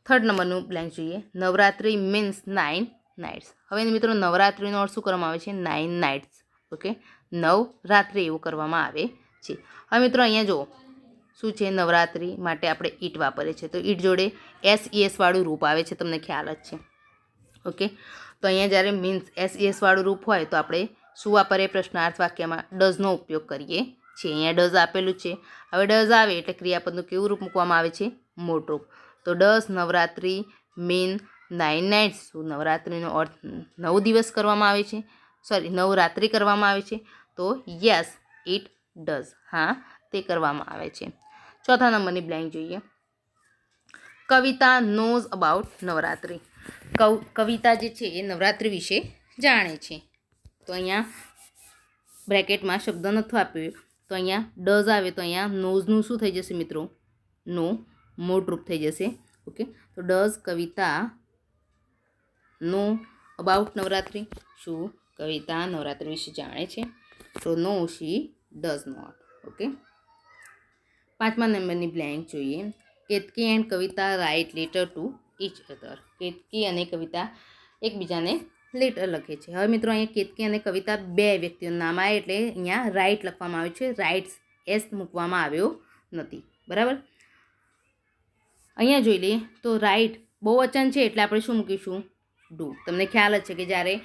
[SPEAKER 1] થર્ડ નંબરનું બ્લેન્ક જોઈએ. Navratri means 9 nights. હવે મિત્રો નવરાત્રિનો અર્થ શું કરવામાં આવે છે? 9 નાઇટ્સ. ઓકે, નવરાત્રિ એવું કરવામાં આવે છે. હવે મિત્રો અહીંયા જુઓ શું છે, નવરાત્રિ માટે આપણે ઈટ વાપરીએ છીએ, તો ઈટ જોડે SES વાળું રૂપ આવે છે, તમને ખ્યાલ જ છે. ઓકે, તો અહીંયા જ્યારે મીન્સ SES વાળું રૂપ હોય તો આપણે શું વાપરીએ? પ્રશ્નાર્થ વાક્યમાં ડઝનો ઉપયોગ કરીએ છીએ. અહીંયા ડઝ આપેલું છે. હવે ડઝ આવે એટલે ક્રિયાપદનું કેવું રૂપ મૂકવામાં આવે છે? મૂળ રૂપ. તો ડઝ નવરાત્રિ મીન 9 નાઇટ્સ. નવરાત્રિનો અર્થ 9 દિવસ કરવામાં આવે છે, સોરી નવરાત્રિ કરવામાં આવે છે. તો યસ ઇટ ડઝ. હા, તે કરવામાં આવે છે. ચોથા નંબરની બ્લેન્ક જોઈએ. કવિતા નોઝ અબાઉટ નવરાત્રિ. કવિતા જે છે એ નવરાત્રિ વિશે જાણે છે. તો અહીંયા બ્રેકેટમાં શબ્દ નથી આપ્યો, તો અહીંયા ડઝ આવે તો અહીંયા નોઝનું શું થઈ જશે મિત્રો? નો મૂળ રૂપ થઈ જશે. ઓકે, તો does Kavita know about Navratri? શું કવિતા નવરાત્રિ વિશે જાણે છે? તો no she does not. Okay, પાંચમા નંબરની બ્લેન્ક જોઈએ. Ketki and Kavita write letter to each other. Ketki અને કવિતા એકબીજાને લેટર લખે છે. હવે મિત્રો અહીંયા કેતકી અને કવિતા બે વ્યક્તિઓનું નામ આવે એટલે અહીંયા રાઇટ લખવામાં આવ્યું છે, રાઇટ્સ એસ મૂકવામાં આવ્યો નથી. બરાબર. અહીંયા જોઈ લઈએ તો રાઇટ બહુવચન છે એટલે આપણે શું મૂકીશું? ડુ. તમને ખ્યાલ જ છે કે જ્યારે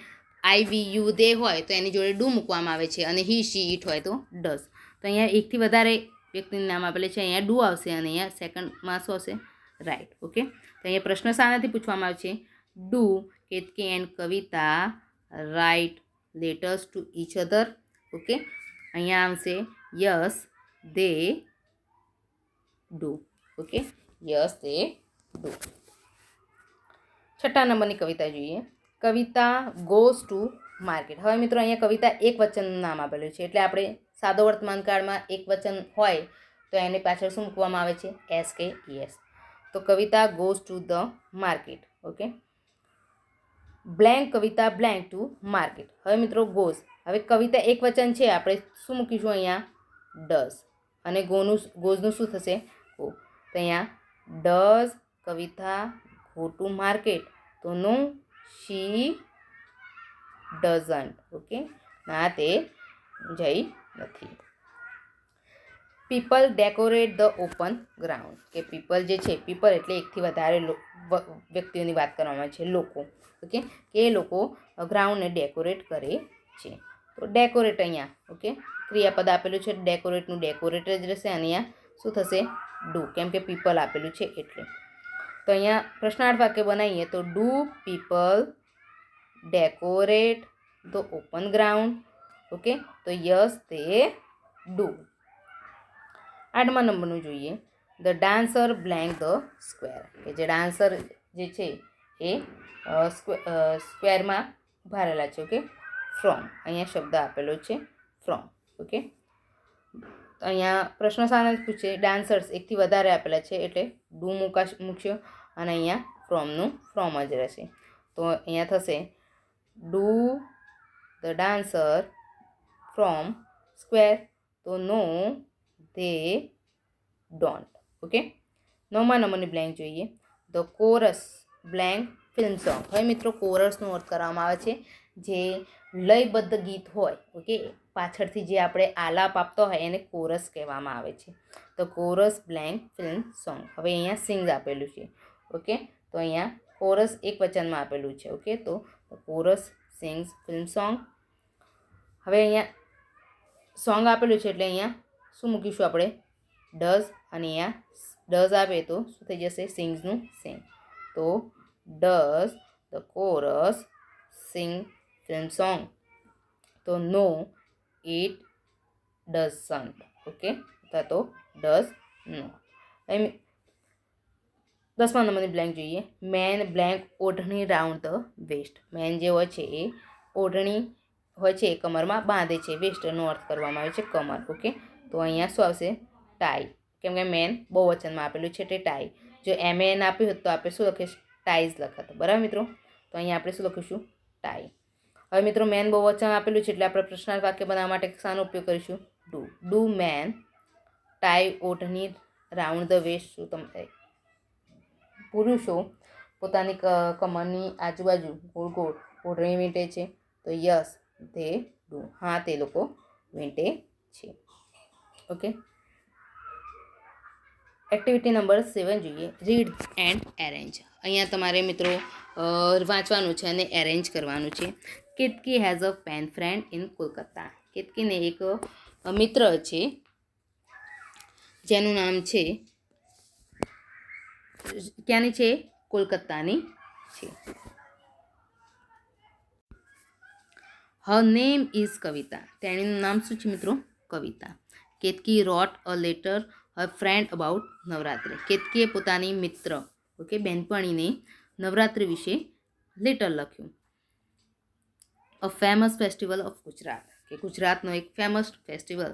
[SPEAKER 1] આઈ વી યુ દે હોય તો એની જોડે ડુ મૂકવામાં આવે છે અને હી શી ઇટ હોય તો ડઝ. તો અહીંયા એકથી વધારે વ્યક્તિનું નામ આપેલું છે, અહીંયા ડુ આવશે અને અહીંયા સેકન્ડમાં શું આવશે? રાઇટ. ઓકે. તો અહીંયા પ્રશ્ન શાનાથી પૂછવામાં આવે છે? Do Ketki and Kavita write letters to each other? Okay. અહીંયા આવશે yes they do. Okay. Yes they do. છઠ્ઠા નંબરની કવિતા જોઈએ. Kavita goes to market. હવે મિત્રો અહીંયા કવિતા એક વચનનું નામ આપેલું છે એટલે આપણે સાદો વર્તમાન કાળમાં એક વચન હોય તો એની પાછળ શું મૂકવામાં આવે છે? S K E S. તો Kavita goes to the market. Okay. Blank Kavita blank to market. હવે મિત્રો ગોઝ, હવે કવિતા એક વચન છે આપણે શું મૂકીશું? અહીંયા ડઝ અને ગોઝનું શું થશે? ગો. તો અહીંયા does Kavita go to market? તો નો, શી ડઝન્ટ. ઓકે. ના, તે જઈ નથી. People decorate the open ground. કે પીપલ જે છે, પીપલ એટલે એકથી વધારે વ્યક્તિઓની વાત કરવામાં આવે છે, લોકો. ઓકે. કે એ લોકો ગ્રાઉન્ડને ડેકોરેટ કરે છે. તો ડેકોરેટ અહીંયા ઓકે ક્રિયાપદ આપેલું છે, ડેકોરેટનું ડેકોરેટ જ રહેશે અને અહીંયા શું થશે? ડુ, કેમ કે પીપલ આપેલું છે એટલે. તો અહીંયા પ્રશ્નાર્થ વાક્ય બનાવીએ તો do people decorate the open ground? Okay. તો યસ તે ડુ. 8મા નંબરનું જોઈએ. The dancer blank the square. કે જે ડાન્સર જે છે એ સ્ક્વેરમાં ભરેલા છે. ઓકે. ફ્રોમ, અહીંયા શબ્દ આપેલો છે ફ્રોમ. ઓકે. અહીંયા પ્રશ્ન શાના પૂછે? ડાન્સર્સ એકથી વધારે આપેલા છે એટલે ડુ મૂકશો અને અહીંયા ફ્રોમનું ફ્રોમ જ રહેશે. તો અહીંયા થશે do the dancer from square? તો નો they don't. ઓકે. 9મા નંબરની બ્લેન્ક જોઈએ. The chorus blank film song. હવે મિત્રો કોરસનો અર્થ કરવામાં આવે છે જે લયબદ્ધ ગીત હોય. ઓકે. પાછળથી જે આપણે આલાપ આપતો હોય એને કોરસ કહેવામાં આવે છે. તો કોરસ બ્લેન્ક ફિલ્મ સોંગ. હવે અહીંયા સિંગ્સ આપેલું છે. ઓકે. તો અહીંયા કોરસ એક વચનમાં આપેલું છે. ઓકે. તો કોરસ સિંગ્સ ફિલ્મ સોંગ. હવે અહીંયા સોંગ આપેલું છે એટલે અહીંયા શું મૂકીશું આપણે? ડઝ અને અહીંયા ડઝ આપે તો શું થઈ જશે? સિંગ્સનું સિંગ. તો does the chorus sing film song? તો નો ઇટ ડઝન્ટ. ઓકે. અથવા તો ડઝ નો. 10મા નંબરની બ્લેન્ક જોઈએ. Man blank odhni round the waist. Man જે હોય છે એ ઓઢણી હોય છે એ કમરમાં બાંધે છે. વેસ્ટનો અર્થ કરવામાં આવે છે કમર. ઓકે. તો અહીંયા શું આવશે? ટાઈ, કેમ કે મેન બહુવચનમાં આપેલું છે એટલે ટાઈ. જો એમએન આપ્યું હોત તો આપણે શું લખીશું? ટાઈઝ લખત. બરાબર મિત્રો. તો અહીંયા આપણે શું લખીશું? ટાઈ. હવે મિત્રો મેન બહુવચન આપેલું છે એટલે આપણે પ્રશ્નાર્થ વાક્ય બનાવવા માટે શાનો ઉપયોગ કરીશું? Do. Do man tie odhni round the waist. શું તમે પુરુષો પોતાની કમરની આજુબાજુ ગોળ ગોળ ઓઢણી વીંટે છે? તો યસ ધે ડુ. હા, તે લોકો વીંટે છે. ઓકે. એક્ટિવિટી નંબર 7 જોઈએ. Read and arrange. અહીંયા તમારે મિત્રો વાંચવાનું છે અને એરેન્જ કરવાનું છે. Ketaki has a pen friend in Kolkata. કેતકીને એક મિત્ર છે જેનું નામ છે, ક્યાંની છે? કોલકાતાની છે. હર નેમ ઇઝ કવિતા. તેણીનું નામ શું છે મિત્રો? Kavita. Ketaki wrote a letter her friend about Navratri. કેતકીએ પોતાની મિત્ર ઓકે બહેનપણીને નવરાત્રિ વિશે લેટર લખ્યું. A famous festival of Gujarat. કે ગુજરાતનો એક ફેમસ ફેસ્ટિવલ,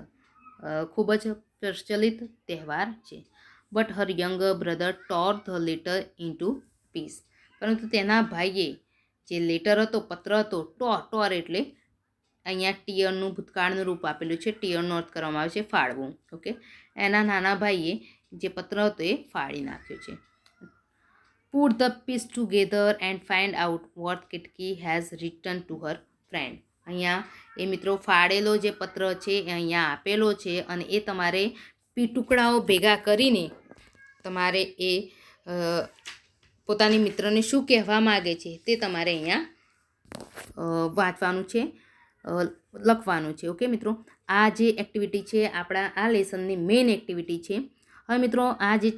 [SPEAKER 1] ખૂબ જ પ્રચલિત તહેવાર છે. But her younger brother tore the letter into piece. પરંતુ તેના ભાઈએ જે લેટર હતો, પત્ર હતો, ટોર એટલે અહીંયા ટીયરનું ભૂતકાળનું રૂપ આપેલું છે. ટીયરનો અર્થ કરવામાં આવે છે ફાળવું. ઓકે. એના નાના ભાઈએ જે પત્ર હતો એ ફાડી નાખ્યો છે. Put the piece together and find out what Kitki has written to her friend. અહીંયા એ મિત્રો ફાડેલો જે પત્ર છે એ અહીંયા આપેલો છે અને એ તમારે ટુકડાઓ ભેગા કરીને તમારે એ પોતાની મિત્રને શું કહેવા માગે છે તે તમારે અહીંયા વાંચવાનું છે, લખવાનું છે. ઓકે મિત્રો, આ જે એક્ટિવિટી છે આપણા આ લેસનની મેઇન એક્ટિવિટી છે. હવે મિત્રો આ જે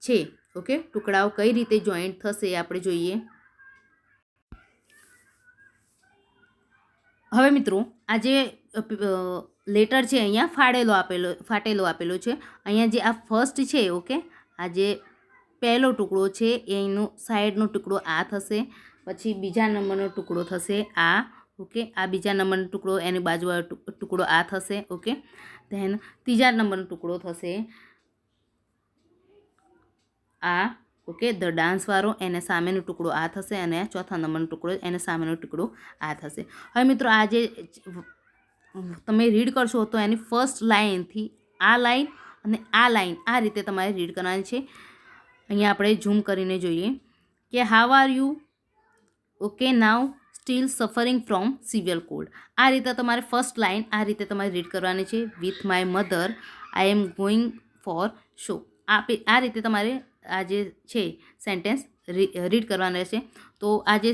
[SPEAKER 1] છે ઓકે ટુકડાઓ કઈ રીતે જોઈન્ટ થશે એ આપણે જોઈએ. હવે મિત્રો આ જે લેટર છે અહીંયા ફાટેલો આપેલો છે. અહીંયા જે આ ફર્સ્ટ છે ઓકે, આ જે પહેલો ટુકડો છે એનો સાઈડનો ટુકડો આ થશે, પછી બીજા નંબરનો ટુકડો થશે આ ઓકે, આ બીજા નંબરનો ટુકડો એની બાજુવાળો ટુકડો આ થશે ઓકે. ધેન ત્રીજા નંબરનો ટુકડો થશે આ ઓકે, ધ ડાન્સવાળો એને સામેનો ટુકડો આ થશે અને ચોથા નંબરનો ટુકડો એને સામેનો ટુકડો આ થશે. હવે મિત્રો આ જે તમે રીડ કરશો તો એની ફર્સ્ટ લાઇનથી આ લાઇન અને આ લાઇન આ રીતે તમારે રીડ કરવાની છે. અહીંયા આપણે ઝૂમ કરીને જોઈએ કે how are you okay now steel suffering from severe cold. આ રીતે તમારે ફર્સ્ટ લાઇન આ રીતે તમારે રીડ કરવાની છે. With my mother I am going for show. આ રીતે તમારે આ જે છે સેન્ટેન્સ રીડ કરવાના રહેશે. તો આ જે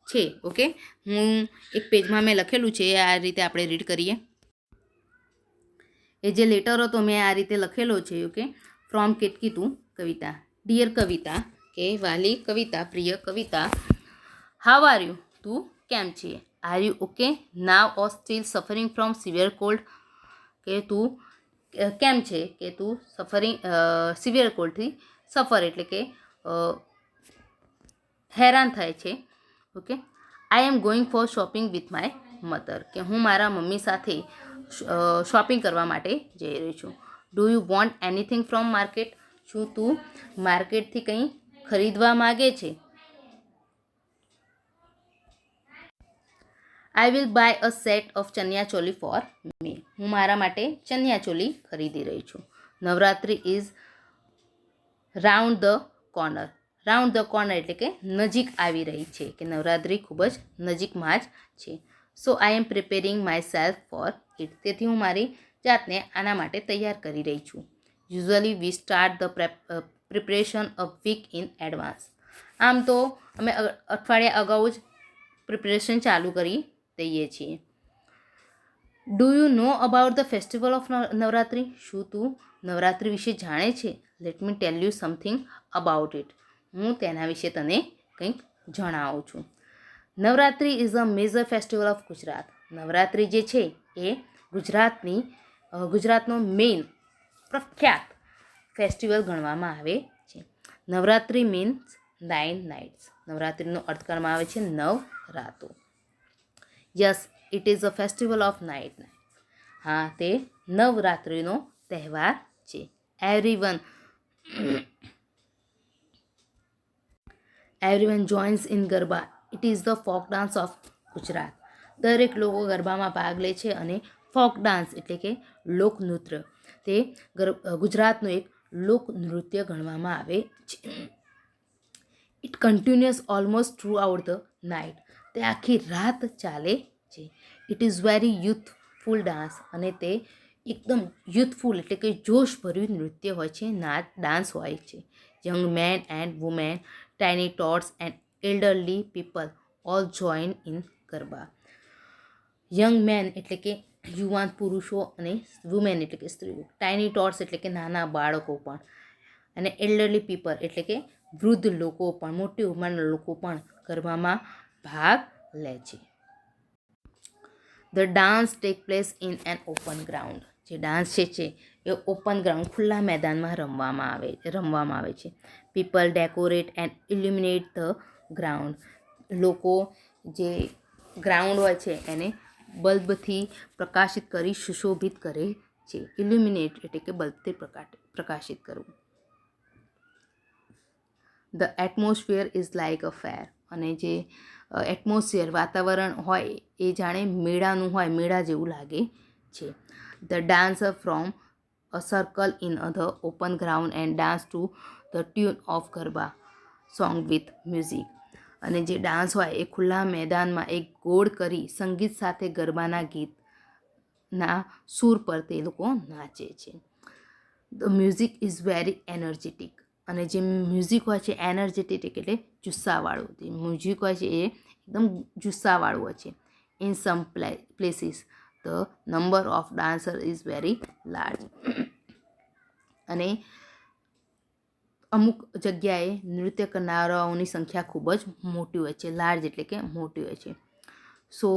[SPEAKER 1] છે ઓકે, હું એક પેજમાં મેં લખેલું છે આ રીતે આપણે રીડ કરીએ. એ જે લેટર હતો મેં આ રીતે લખેલો છે okay. From Ketaki to Kavita. Dear Kavita કે વાલી કવિતા, પ્રિય કવિતા, હાવ આર યુ, તું કેમ છે? Are you okay now or steel suffering from severe cold, કે તું કેમ છે કે તું સિવિયર કોલ્ડથી સફર એટલે કે હેરાન થાય છે okay. I am going for shopping with my mother, કે હું મારા મમ્મી સાથે શોપિંગ કરવા માટે જઈ રહી છું. Do you want anything from market, શું તું માર્કેટથી કંઈ ખરીદવા માગે છે? I will buy a set of chaniya choli for me, હું મારા માટે ચણિયા ચોલી ખરીદી રહી છું. Navratri is round the corner. Round the corner એટલે કે નજીક આવી રહી છે, કે નવરાત્રિ ખૂબ જ નજીકમાં જ છે. So I am preparing myself for it, તેથી હું મારી જાતને આના માટે તૈયાર કરી રહી છું. Usually we start the preparation a week in advance. આમ તો અમે અઠવાડિયા અગાઉ જ પ્રિપરેશન ચાલુ કરી દઈએ છીએ. Do you know about the festival of Navratri, શું તું નવરાત્રિ વિશે જાણે છે? Let me tell you something about it, હું તેના વિશે તને કંઈક જણાવું છું. Navratri is a major festival of Gujarat. Navratri જે છે એ ગુજરાતનો મેઇન પ્રખ્યાત ફેસ્ટિવલ ગણવામાં આવે છે. Navratri means 9 nights. નવરાત્રિનો અર્થ કરવામાં આવે છે 9 રાતો. Yes it is a festival of night. હા, તે નવરાત્રિનો તહેવાર છે. Everyone joins in garba. It is the folk dance of Gujarat. દરેક લોકો ગરબામાં ભાગ લે છે અને ફોક ડાન્સ એટલે કે લોકનૃત્ય તે ગુજરાતનું એક લોકનૃત્ય ગણવામાં આવે છે. It continuous almost through out the night. તે આખી રાત ચાલે છે. ઇટ ઇઝ વેરી યુથફુલ ડાન્સ, અને તે એકદમ યુથફુલ એટલે કે જોશભર્યું નૃત્ય હોય છે, ડાન્સ હોય છે. Young men and women, tiny tots and elderly people all join in garba. Young men એટલે કે યુવાન પુરુષો અને વુમેન એટલે કે સ્ત્રીઓ, ટાઇની ટોટ્સ એટલે કે નાના બાળકો પણ, અને એલ્ડરલી પીપલ એટલે કે વૃદ્ધ લોકો પણ, મોટી ઉંમરના લોકો પણ ગરબામાં ભાગ લે છે. The dance take place in an open ground. જે ડાન્સ છે એ ઓપન ગ્રાઉન્ડ ખુલ્લા મેદાનમાં રમવામાં આવે છે. People decorate and illuminate the ground. લોકો જે ગ્રાઉન્ડ હોય છે એને બલ્બથી પ્રકાશિત કરી સુશોભિત કરે છે. ઇલ્યુમિનેટ એટલે કે બલ્બથી પ્રકાશિત કરવું. The atmosphere is like a fair. અને જે એટમોસ્ફિયર વાતાવરણ હોય એ જાણે મેળાનું હોય, મેળા જેવું લાગે છે. The dancer from a circle in the open ground and dance to the tune of garba. Song with music. અને જે ડાન્સ હોય એ ખુલ્લા મેદાનમાં એક ગોળ કરી સંગીત સાથે ગરબાના ગીતના સૂર પર તે લોકો નાચે છે. The music is very energetic. અને જે મ્યુઝિક હોય છે એનર્જેટિક એટલે જુસ્સાવાળું. જે મ્યુઝિક હોય છે એ એકદમ જુસ્સાવાળું હોય છે. In sum places the number of dancer is very large. અને અમુક જગ્યાએ નૃત્ય કરનારાઓની સંખ્યા ખૂબ જ મોટી હોય છે. લાર્જ એટલે કે મોટી હોય છે. So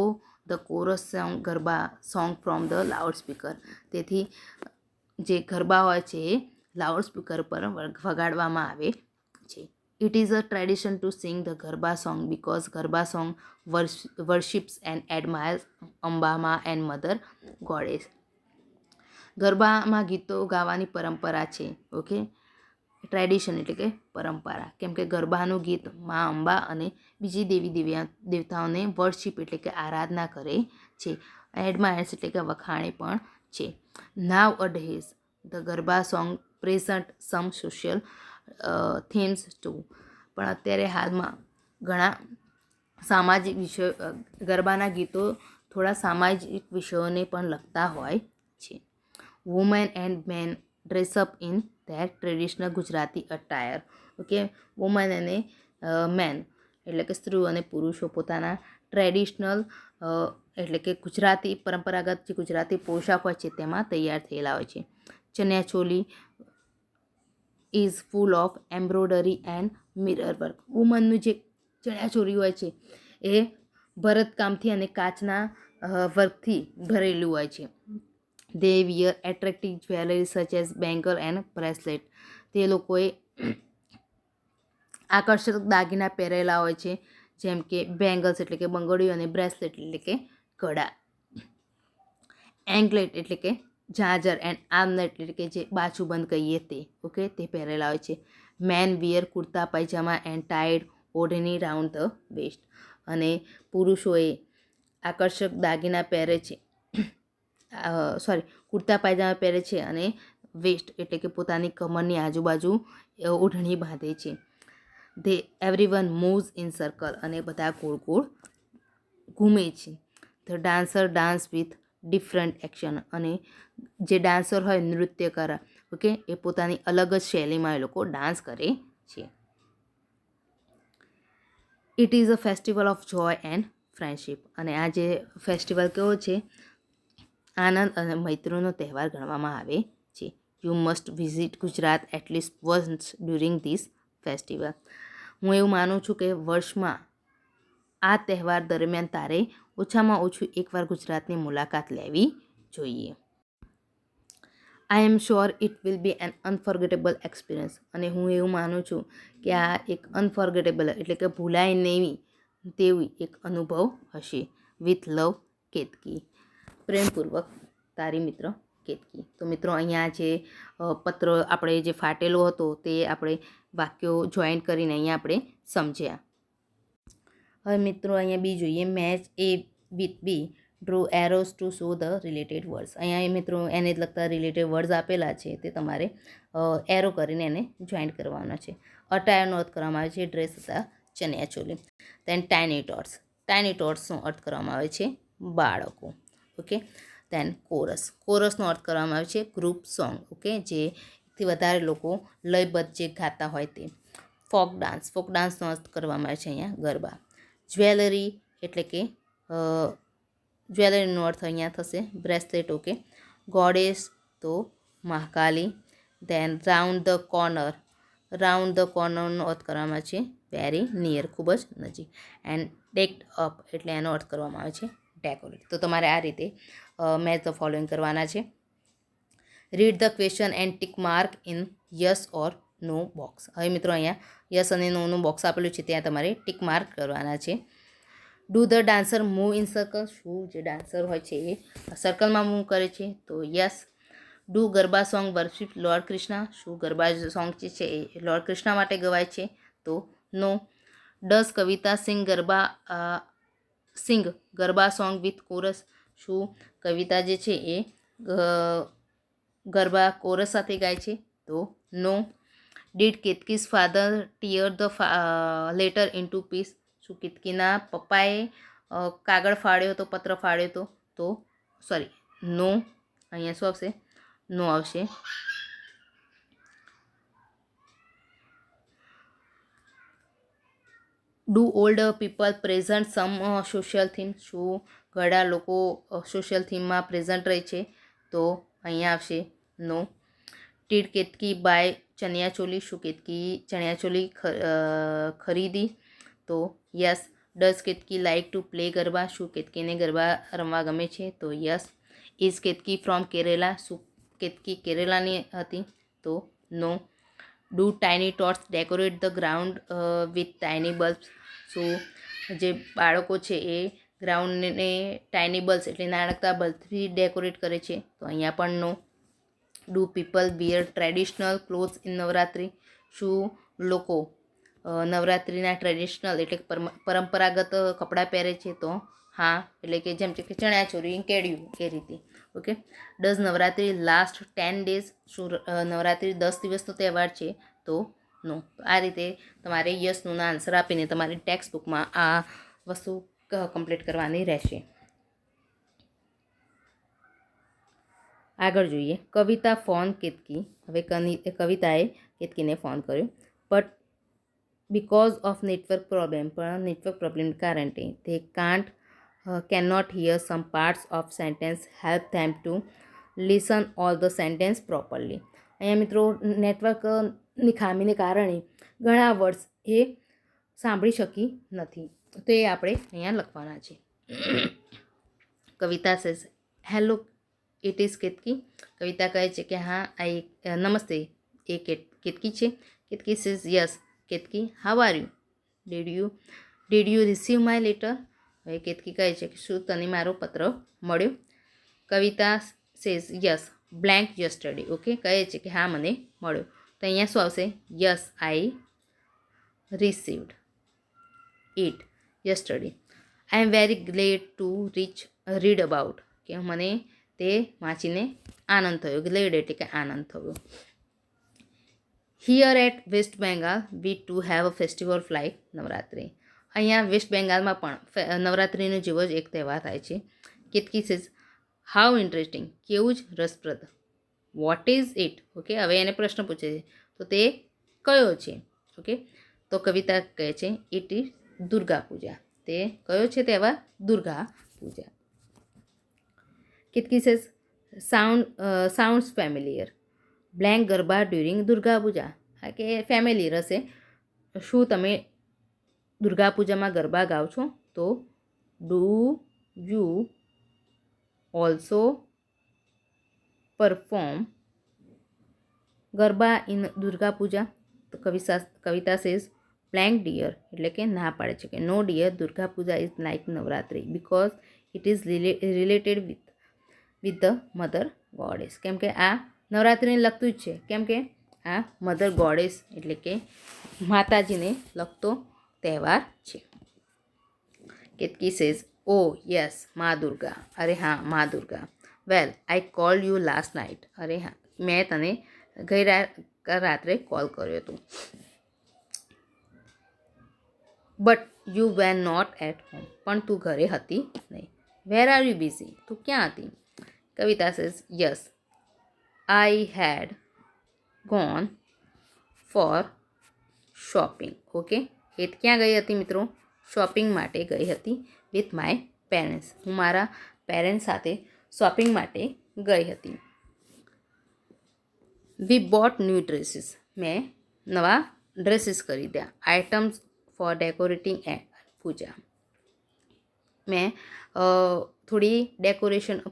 [SPEAKER 1] the chorus song garba song from the loudspeaker. તેથી જે ગરબા હોય છે એ લાઉડ સ્પીકર પર વગાડવામાં આવે છે. It is a tradition to sing the garba song because garba song worships and admires Ambama and mother goddess. ગરબામાં ગીતો ગાવાની પરંપરા છે. ઓકે, ટ્રેડિશન એટલે કે પરંપરા. કેમ કે ગરબાનું ગીત મા અંબા અને બીજી દેવી દેવતાઓને વર્શિપ એટલે કે આરાધના કરે છે. એડમાયર્સ એટલે કે વખાણે પણ છે. Nowadays the garba song present some social themes too. પણ અત્યારે હાલમાં ઘણા સામાજિક વિષયો ગરબાના ગીતો થોડા સામાજિક વિષયોને પણ લગતા હોય છે. Women and men dress up in their traditional Gujarati attire. Okay, women અને મેન એટલે કે સ્ત્રીઓ અને પુરુષો પોતાના ટ્રેડિશનલ એટલે કે ગુજરાતી પરંપરાગત જે ગુજરાતી પોશાક હોય છે તેમાં તૈયાર થયેલા હોય છે. Chaniya choli is full of embroidery and mirror work. વુમનનું જે ચણિયાચોળી હોય છે એ ભરતકામથી અને કાચના વર્કથી ભરેલું હોય છે. They wear attractive jewellery such as bangle and bracelet. તે લોકોએ આકર્ષક દાગીના પહેરેલા હોય છે, જેમ કે બેંગલ્સ એટલે કે બંગડીઓ અને બ્રેસલેટ એટલે કે કડા. એન્કલેટ એટલે કે ઝાંઝર એન્ડ આર્મલેટ એટલે કે જે બાજુબંધ કહીએ તે. ઓકે, તે પહેરેલા હોય છે. Man wear kurta pyjama and tied odhni round the waist. અને પુરુષોએ આકર્ષક દાગીના પહેરે છે, કુર્તા પાયજામા પહેરે છે અને વેસ્ટ એટલે કે પોતાની કમરની આજુબાજુ ઓઢણી બાંધે છે. They everyone moves in circle. અને બધા ગોળ ગોળ ઘૂમે છે. The dancer dance with different action. અને જે ડાન્સર હોય નૃત્યકાર, ઓકે, એ પોતાની અલગ જ શૈલીમાં એ લોકો ડાન્સ કરે છે. It is a festival of joy and friendship. અને આ જે ફેસ્ટિવલ કેવો છે, આનંદ અને મૈત્રીનો તહેવાર ગણવામાં આવે છે. You must visit Gujarat at least once during this festival. હું એવું માનું છું કે વર્ષમાં આ તહેવાર દરમિયાન તારે ઓછામાં ઓછું એકવાર ગુજરાતની મુલાકાત લેવી જોઈએ. I am sure it will be an unforgettable experience. અને હું એવું માનું છું કે આ એક અનફોર્ગેટેબલ એટલે કે ભૂલાય નહીં તેવી એક અનુભવ હશે. With love, Ketaki. પ્રેમપૂર્વક તારી મિત્ર કેતકી. તો મિત્રો અહીંયા જે પત્ર આપણે જે ફાટેલો હતો તે આપણે વાક્યો જોઈન્ટ કરીને અહીંયા આપણે સમજ્યા. હવે મિત્રો અહીંયા બી જોઈએ. Match A with B draw arrows to show the related words. અહીંયા મિત્રો એને જ લગતા રિલેટેડ વર્ડ્સ આપેલા છે, તે તમારે એરો કરીને એને જોઈન્ટ કરવાના છે. અટાયરનો અર્થ કરવામાં આવે છે ડ્રેસ તથા ચણિયાચોલી. દેન ટાઇની ટોટ્સ. ટાઇની ટોટ્સનો અર્થ કરવામાં આવે છે બાળકો. ઓકે. દેન કોરસ. કોરસનો અર્થ કરવામાં આવે છે ગ્રુપ સોંગ. ઓકે, જેથી વધારે લોકો લયબદ્ધ જે ગાતા હોય તે. Folk dance. ફોક ડાન્સનો અર્થ કરવામાં આવે છે અહીંયા ગરબા. જ્વેલરી એટલે કે જ્વેલરીનો અર્થ અહીંયા થશે બ્રેસલેટ. ઓકે. ગોડેસ તો Mahakali. Then round the corner. Round the કોર્નરનો અર્થ કરવામાં આવે છે વેરી નિયર, ખૂબ જ નજીક. એન્ડ ડેક્ડ અપ એટલે એનો અર્થ કરવામાં આવે છે ડેકોરેટ. તો તમારે આ રીતે મેચ ધ ફોલોઈંગ કરવાના છે. Read the question and tick mark in yes or no box. હવે મિત્રો અહીંયા યસ અને નોનું બોક્સ આપેલું છે, ત્યાં તમારે ટિક માર્ક કરવાના છે. Do the dancer move in circle. શું જે ડાન્સર હોય છે એ સર્કલમાં મૂવ કરે છે? તો yes. Do garba song worship lord Krishna. શું ગરબા સોંગ જે છે એ લોર્ડ કૃષ્ણ માટે ગવાય છે? તો no. Does Kavita sing garba song with chorus. શું કવિતા જે છે એ ગરબા કોરસ સાથે ગાય છે? તો no. Did Ketki's father tear the letter into piece? શું કેતકીના પપ્પાએ કાગળ ફાડ્યો તો, પત્ર ફાડ્યો તો સોરી નો, અહીંયા શું આવશે? નો આવશે. Do old people present some social theme? શું ઘણા લોકો સોશિયલ થીમમાં પ્રેઝન્ટ રહે છે? તો અહીંયા આવશે no. Did Ketki buy chaniya choli? શું કેતકી ચણિયાચોલી ખરીદી? તો yes. Does Ketki like to play garba? શું કેતકીને ગરબા રમવા ગમે છે? તો yes. Is Ketki from Kerala? શું કેતકી કેરેલાની હતી? તો no. Do tiny tots decorate the ground with tiny bulbs? શું જે બાળકો છે એ ગ્રાઉન્ડને ટાઇની બલ્બ્સ એટલે નાનકડા બલ્બથી ડેકોરેટ કરે છે? તો અહીંયા પણ no. Do people wear traditional clothes in Navratri? શું લોકો નવરાત્રિના ટ્રેડિશનલ એટલે પરંપરાગત કપડાં પહેરે છે? તો હા, એટલે કે જેમ કે ચણિયાચોળી, કેડિયું એ રીતે. Okay. Does Navratri last 10 days? શું નવરાત્રિ 10 દિવસનો તહેવાર છે? તો નો. આ રીતે તમારે યસ નોના આન્સર આપીને તમારી ટેક્સ્ટ બુકમાં આ વસ્તુ કમ્પ્લીટ કરવાની રહેશે. આગળ જોઈએ. કવિતા ફોન કેતકી. હવે કવિતાએ કેતકીને ફોન કર્યો, but because of network problem, પણ નેટવર્ક પ્રોબ્લેમને કારણે તે can not hear some parts of sentence. Help them to listen all the sentence properly. અહીંયા મિત્રો નેટવર્કની ખામીને કારણે ઘણા વર્ડ્સ એ સાંભળી શકી નથી, તો એ આપણે અહીંયા લખવાના છે. Kavita says hello it is Ketki. Kavita કહે છે કે હા આ નમસ્તે, એ કેતકી છે. Ketki says yes Ketki. How are you? Did you receive my letter? હવે કેતકી કહે છે કે શું તને મારો પત્ર મળ્યો? Kavita says yes blank yesterday. Okay, કહે છે કે હા મને મળ્યો. તો અહીંયા શું આવશે? Yes I received it yesterday. I am very glad to read about. કે મને તે વાંચીને આનંદ થયો. ગ્લેડ એટલે કે આનંદ થયો. Here at West Bengal we too have a festival like Navratri. અહીંયા વેસ્ટ બેંગાલમાં પણ નવરાત્રિનો જેવો જ એક તહેવાર થાય છે. Ketki says how interesting. કેવું જ રસપ્રદ. What is it? ઓકે, હવે એને પ્રશ્ન પૂછે છે તો તે કયો છે? ઓકે, તો કવિતા કહે છે ઇટ ઇઝ દુર્ગા પૂજા. તે કયો છે તહેવાર? Durga Puja. Ketki says sounds familiar. Blank garba during Durga Puja. હા, કે ફેમિલિયર હશે. શું તમે દુર્ગા પૂજામાં ગરબા ગાઓ છો? તો do you also perform garba in Durga Puja? તો કવિતા સેઝ બ્લેન્ક ડિયર એટલે કે ના પાડે છે કે no dear, Durga Puja is like Navratri because it is related with the mother goddess. કેમ કે આ નવરાત્રિને લગતું જ છે. કેમ કે આ મધર ગોડેસ એટલે કે માતાજીને લગતો તહેવાર છે. કેતકી સેઝ ઓ યસ મા દુર્ગા. અરે હા મા Durga. Well I call you last night. અરે હા, મેં તને ગઈ રાત્રે કોલ કર્યો હતો. But you were not at home. પણ તું ઘરે હતી નહીં. Where are you busy. તું ક્યાં હતી? Kavita says yes I had gone for shopping. Okay, એ ક્યાં ગઈ હતી મિત્રો? શોપિંગ માટે ગઈ હતી વિથ માય પેરેન્ટ્સ. હું મારા પેરેન્ટ્સ સાથે શોપિંગ માટે ગઈ હતી. વી બોટ ન્યૂ ડ્રેસીસ. મેં નવા ડ્રેસીસ ખરીદ્યા. આઇટમ્સ ફોર ડેકોરેટિંગ પૂજા. મેં થોડી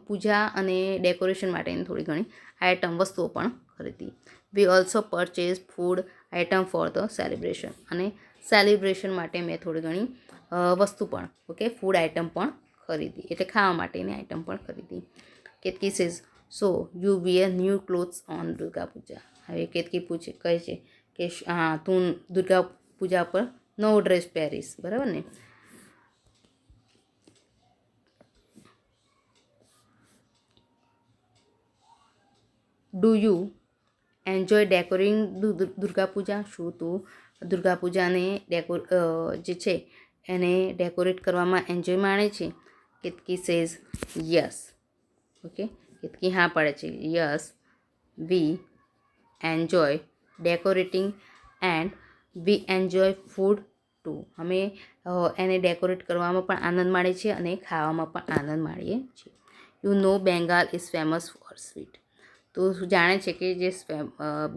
[SPEAKER 1] પૂજા અને ડેકોરેશન માટેની થોડી ઘણી આઇટમ વસ્તુઓ પણ ખરીદી. We also purchase food item for the celebration. અને સેલિબ્રેશન માટે મેં થોડી ઘણી વસ્તુ પણ ઓકે ફૂડ આઇટમ પણ ખરીદી એટલે ખાવા માટેની આઇટમ પણ ખરીદી. Ketki says so you wear new clothes on Durga Puja. હવે કેતકી કહે છે કે હા તું દુર્ગા પૂજા પર નવો ડ્રેસ પહેરીશ, બરાબર ને? Do you enjoy ડેકોરિંગ Durga Puja, શું તું દુર્ગા પૂજાને જે છે એને ડેકોરેટ કરવામાં એન્જોય માણે છે? Ketki says yes. Okay, Ketaki હા પાડે છે, yes we enjoy decorating and we enjoy food two. અમે એને ડેકોરેટ કરવામાં પણ આનંદ માણીએ છીએ અને ખાવામાં પણ આનંદ માણીએ છીએ. You know Bengal is famous for sweet. તો જાણે છે કે જે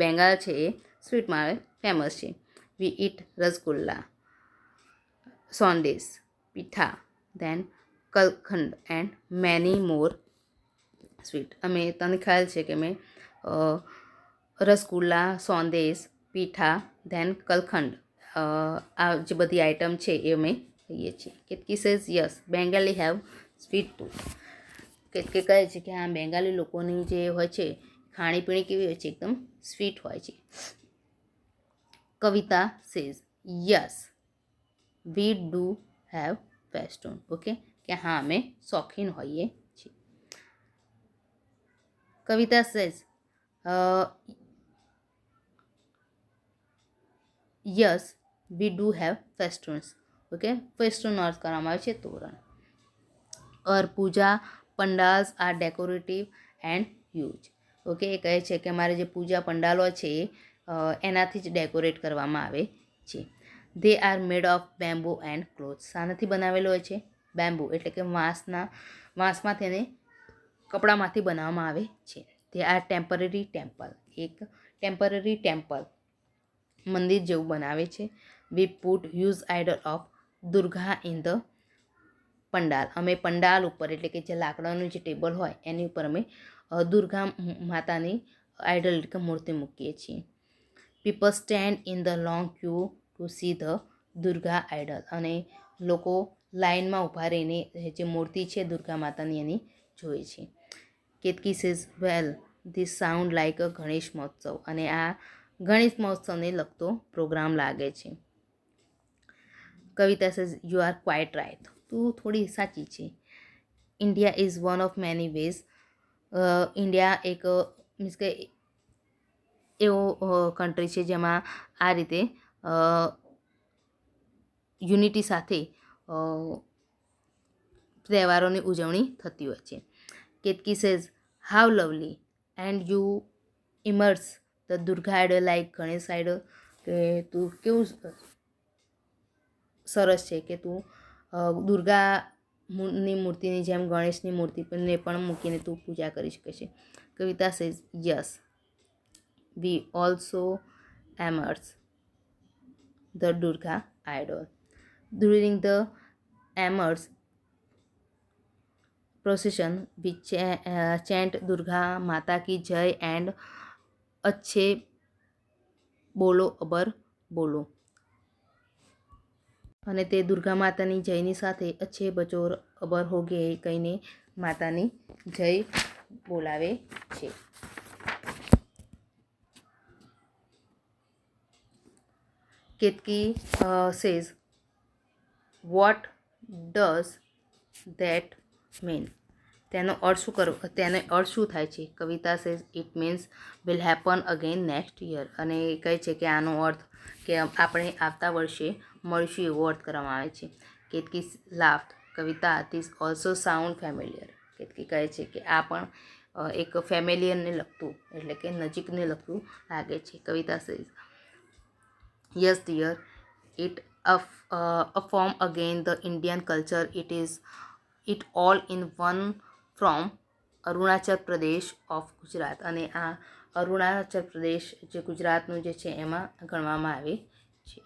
[SPEAKER 1] બેંગાલ છે એ સ્વીટમાં ફેમસ છે. We eat rasgulla, sandesh, pitha, then kalakand and many more sweet. અમે તને ખ્યાલ છે કે મેં રસગુલ્લા, સોંદેશ, પીઠા, ધેન કલખંડ, આ જે બધી આઇટમ છે એ અમે કહીએ છીએ. Ketki says yes Bengali have sweet too. Ketki કહે છે કે આ બેંગાલી લોકોની જે હોય છે ખાણીપીણી કેવી હોય છે? એકદમ સ્વીટ હોય છે. Kavita says yes we do have festoon. Okay, કે હા અમે શોખીન હોઈએ છીએ. Kavita says yes we do have festoons. Okay, ફેસ્ટૂનનો અર્થ કરવામાં આવે છે તોરણ. Or puja pandals are decorative and huge. Okay, એ કહે છે કે અમારે જે પૂજા પંડાલો છે એનાથી જ ડેકોરેટ કરવામાં આવે છે. They are made of bamboo and cloth. શાનાથી બનાવેલો હોય છે? બેમ્બુ એટલે કે વાંસમાંથી અને કપડામાંથી બનાવવામાં આવે છે. They are temporary temple. એક ટેમ્પરરી ટેમ્પલ મંદિર જેવું બનાવે છે. We put huge idol of Durga in the pandal. અમે પંડાલ ઉપર એટલે કે જે લાકડાનું જે ટેબલ હોય એની ઉપર અમે દુર્ગા માતાની આઇડલ એટલે કે મૂર્તિ મૂકીએ છીએ. People stand in the long queue to see the Durga idol. અને લોકો લાઇનમાં ઊભા રહીને જે મૂર્તિ છે દુર્ગા માતાની એની જોઈ છે. Ketki says well this sound like a Ganesh Mahotsav. અને આ ગણેશ મહોત્સવને લગતો પ્રોગ્રામ લાગે છે. Kavita says you are quite right. તું થોડી સાચી છે. India is one of many ways. India એક મીન્સ કે એવો કન્ટ્રી છે જેમાં આ રીતે યુનિટી સાથે તહેવારોની ઉજવણી થતી હોય છે. Ketki says how lovely and you immerse the Durga idol like Ganesh idol. કે તું કેવું સરસ છે કે તું દુર્ગાની મૂર્તિની જેમ ગણેશની મૂર્તિને પણ મૂકીને તું પૂજા કરી શકે છે. Kavita says yes we also immerse the Durga idol. During the immerse procession we chant Durga Mata ki jai and अच्छे બોલો અબર બોલો. અને તે દુર્ગા માતાની જયની સાથે અચ્છે બચોર અબર હોગે કહીને માતાની જય બોલાવે છે. Ketki says what does that mean. તેનો અર્થ શું થાય છે? Kavita says it means will happen again next year. અને એ કહે છે કે આનો અર્થ કે આપણે આવતા વર્ષે મળીશું એવો અર્થ કરવામાં આવે છે. કેતકી લાફ્ટ. કવિતા this also sound familiar. Ketaki કહે છે કે આ પણ એક ફેમિલિયરને લગતું એટલે કે નજીકને લગતું લાગે છે. Kavita says yes dear it affirm again the Indian culture. It all in one from Arunachal Pradesh of Gujarat. અને આ અરુણાચલ પ્રદેશ જે ગુજરાતનું જે છે એમાં ગણવામાં આવે છે.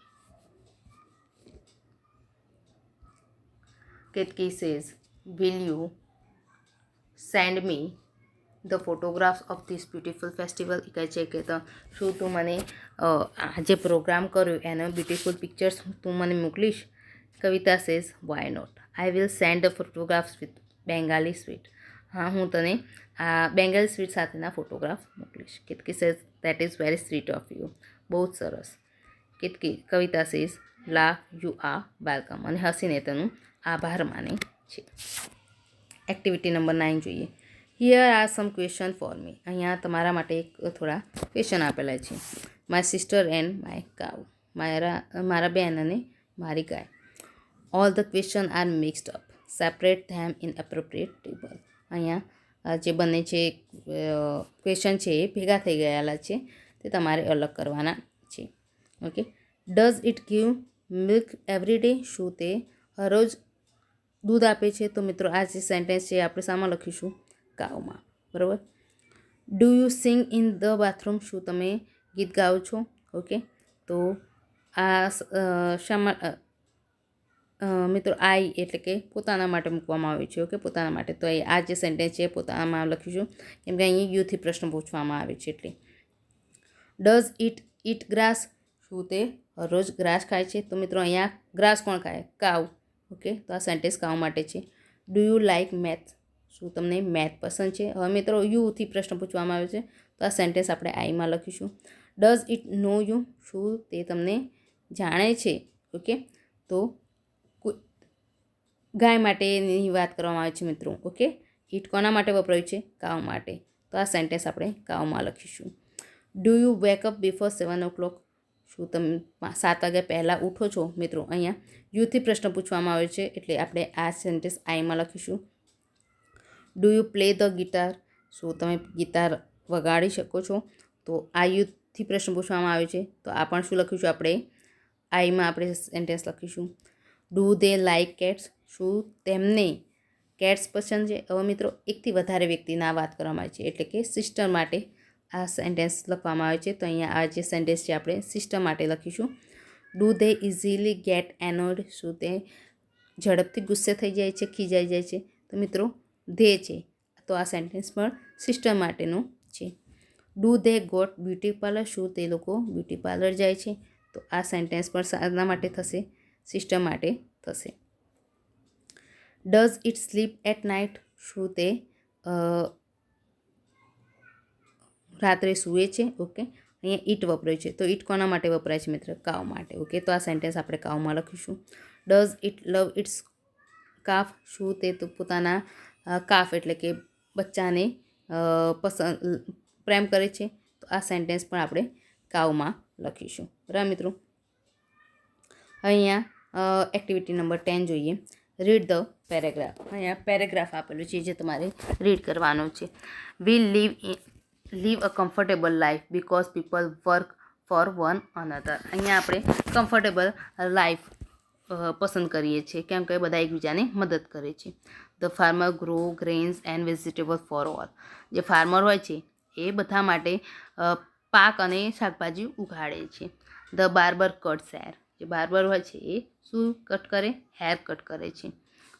[SPEAKER 1] Ketki says will you send me the photographs of this beautiful festival. કહે છે કે શું તું મને આ જે પ્રોગ્રામ કર્યો એનો બ્યુટિફુલ પિક્ચર્સ તું મને મોકલીશ? Kavita says why not. I will send the photographs with Bengali sweet. હા, હું તને આ બેંગાલી સ્વીટ સાથેના ફોટોગ્રાફ મોકલીશ. Ketki says that is very sweet of you. બહુ જ સરસ. કવિતા સેઝ લા યુ આર વેલકમ. અને હસીને તેનું આભાર માને છે. એક્ટિવિટી નંબર 9 જોઈએ. Here are some question for me. અહીંયા તમારા માટે એક થોડા ક્વેશ્ચન આપેલા છે. માય સિસ્ટર એન્ડ માય કાવ. મારા બેન અને મારી ગાય. All the question are mixed up. Separate them in appropriate table. અહીંયા જે બંને છે ક્વેશ્ચન છે એ ભેગા થઈ ગયેલા છે, તે તમારે અલગ કરવાના છે. Okay. Does it give milk every day. શું તે હરરોજ દૂધ આપે છે? તો મિત્રો આ જે સેન્ટેન્સ છે આપણે શામાં લખીશું? કાવમાં. બરાબર. Do you sing in the bathroom. શું તમે ગીત ગાઓ છો? ઓકે. તો આ મિત્રો આઈ એટલે કે પોતાના માટે મૂકવામાં આવ્યું છે. ઓકે, પોતાના માટે. તો આ જે સેન્ટેન્સ છે પોતાનામાં લખીશું, કેમ કે અહીં યુથી પ્રશ્ન પૂછવામાં આવે છે એટલે. Does it grass. શું તે રોજ ગ્રાસ ખાય છે? તો મિત્રો અહીંયા ગ્રાસ કોણ ખાય? કાવ. ઓકે, તો આ સેન્ટેન્સ કાવ માટે છે. Do you like math. શું તમને મેથ પસંદ છે? હવે મિત્રો યુથી પ્રશ્ન પૂછવામાં આવ્યો છે, તો આ સેન્ટેન્સ આપણે આઈમાં લખીશું. Does it know you. શું તે તમને જાણે છે? ઓકે, તો ગાય માટેની વાત કરવામાં આવે છે મિત્રો. ઓકે, ઇટ કોના માટે વપરાયું છે? કાવ માટે. તો આ સેન્ટેન્સ આપણે કાવમાં લખીશું. Do you wake up before 7 o'clock. શું તમે 7 વાગ્યા પહેલાં ઉઠો છો? મિત્રો અહીંયા યુથી પ્રશ્ન પૂછવામાં આવ્યો છે એટલે આપણે આ સેન્ટેન્સ આઈમાં લખીશું. Do you play the guitar. શું તમે ગિટાર વગાડી શકો છો? તો આ યુથી પ્રશ્ન પૂછવામાં આવ્યો છે, તો આ પણ શું લખીશું આપણે? આઈમાં આપણે સેન્ટેન્સ લખીશું. Do they like cats. શું તેમને કેટ્સ પસંદ છે? હવે મિત્રો એકથી વધારે વ્યક્તિના વાત કરવામાં આવે છે એટલે કે સિસ્ટર માટે આ સેન્ટેન્સ લખવામાં આવે છે. તો અહીંયા આ જે સેન્ટેન્સ છે આપણે સિસ્ટર માટે લખીશું. Do they easily get annoyed. શું તે ઝડપથી ગુસ્સે થઈ જાય છે, ખીજાઈ જાય છે? તો મિત્રો ધે છે, તો આ સેન્ટેન્સ પણ સિસ્ટર માટેનું છે. Do they got beauty parlour. શું તે લોકો બ્યુટી પાર્લર જાય છે? તો આ સેન્ટેન્સ પણ શાના માટે થશે? સિસ્ટર માટે થશે. Does it sleep at night. શું તે રાત્રે સૂએ છે? ઓકે, અહીંયા ઈટ વપરાય છે, તો ઈટ કોના માટે વપરાય છે મિત્ર? કાવ માટે. ઓકે, તો આ સેન્ટેન્સ આપણે કાવમાં લખીશું. Does it love its calf. શું તે તો પોતાના કાફ એટલે કે બચ્ચાને પ્રેમ કરે છે? તો આ સેન્ટેન્સ પણ આપણે કાવમાં લખીશું. બરાબર મિત્રો. અહીંયા એક્ટિવિટી નંબર 10 જોઈએ. Read the paragraph. અહીંયા પેરેગ્રાફ આપેલું છે જે તમારે રીડ કરવાનું છે. We live a comfortable life because people work for one another. અહીંયા આપણે કમ્ફર્ટેબલ લાઈફ પસંદ કરીએ છીએ કેમ કે બધા એકબીજાને મદદ કરે છે. The farmer grow grains and vegetable for all. જે ફાર્મર હોય છે એ બધા માટે પાક અને શાકભાજી ઉગાડે છે. The barber cuts hair. જે બાર્બર હોય છે એ શું કટ કરે? હેર કટ કરે છે.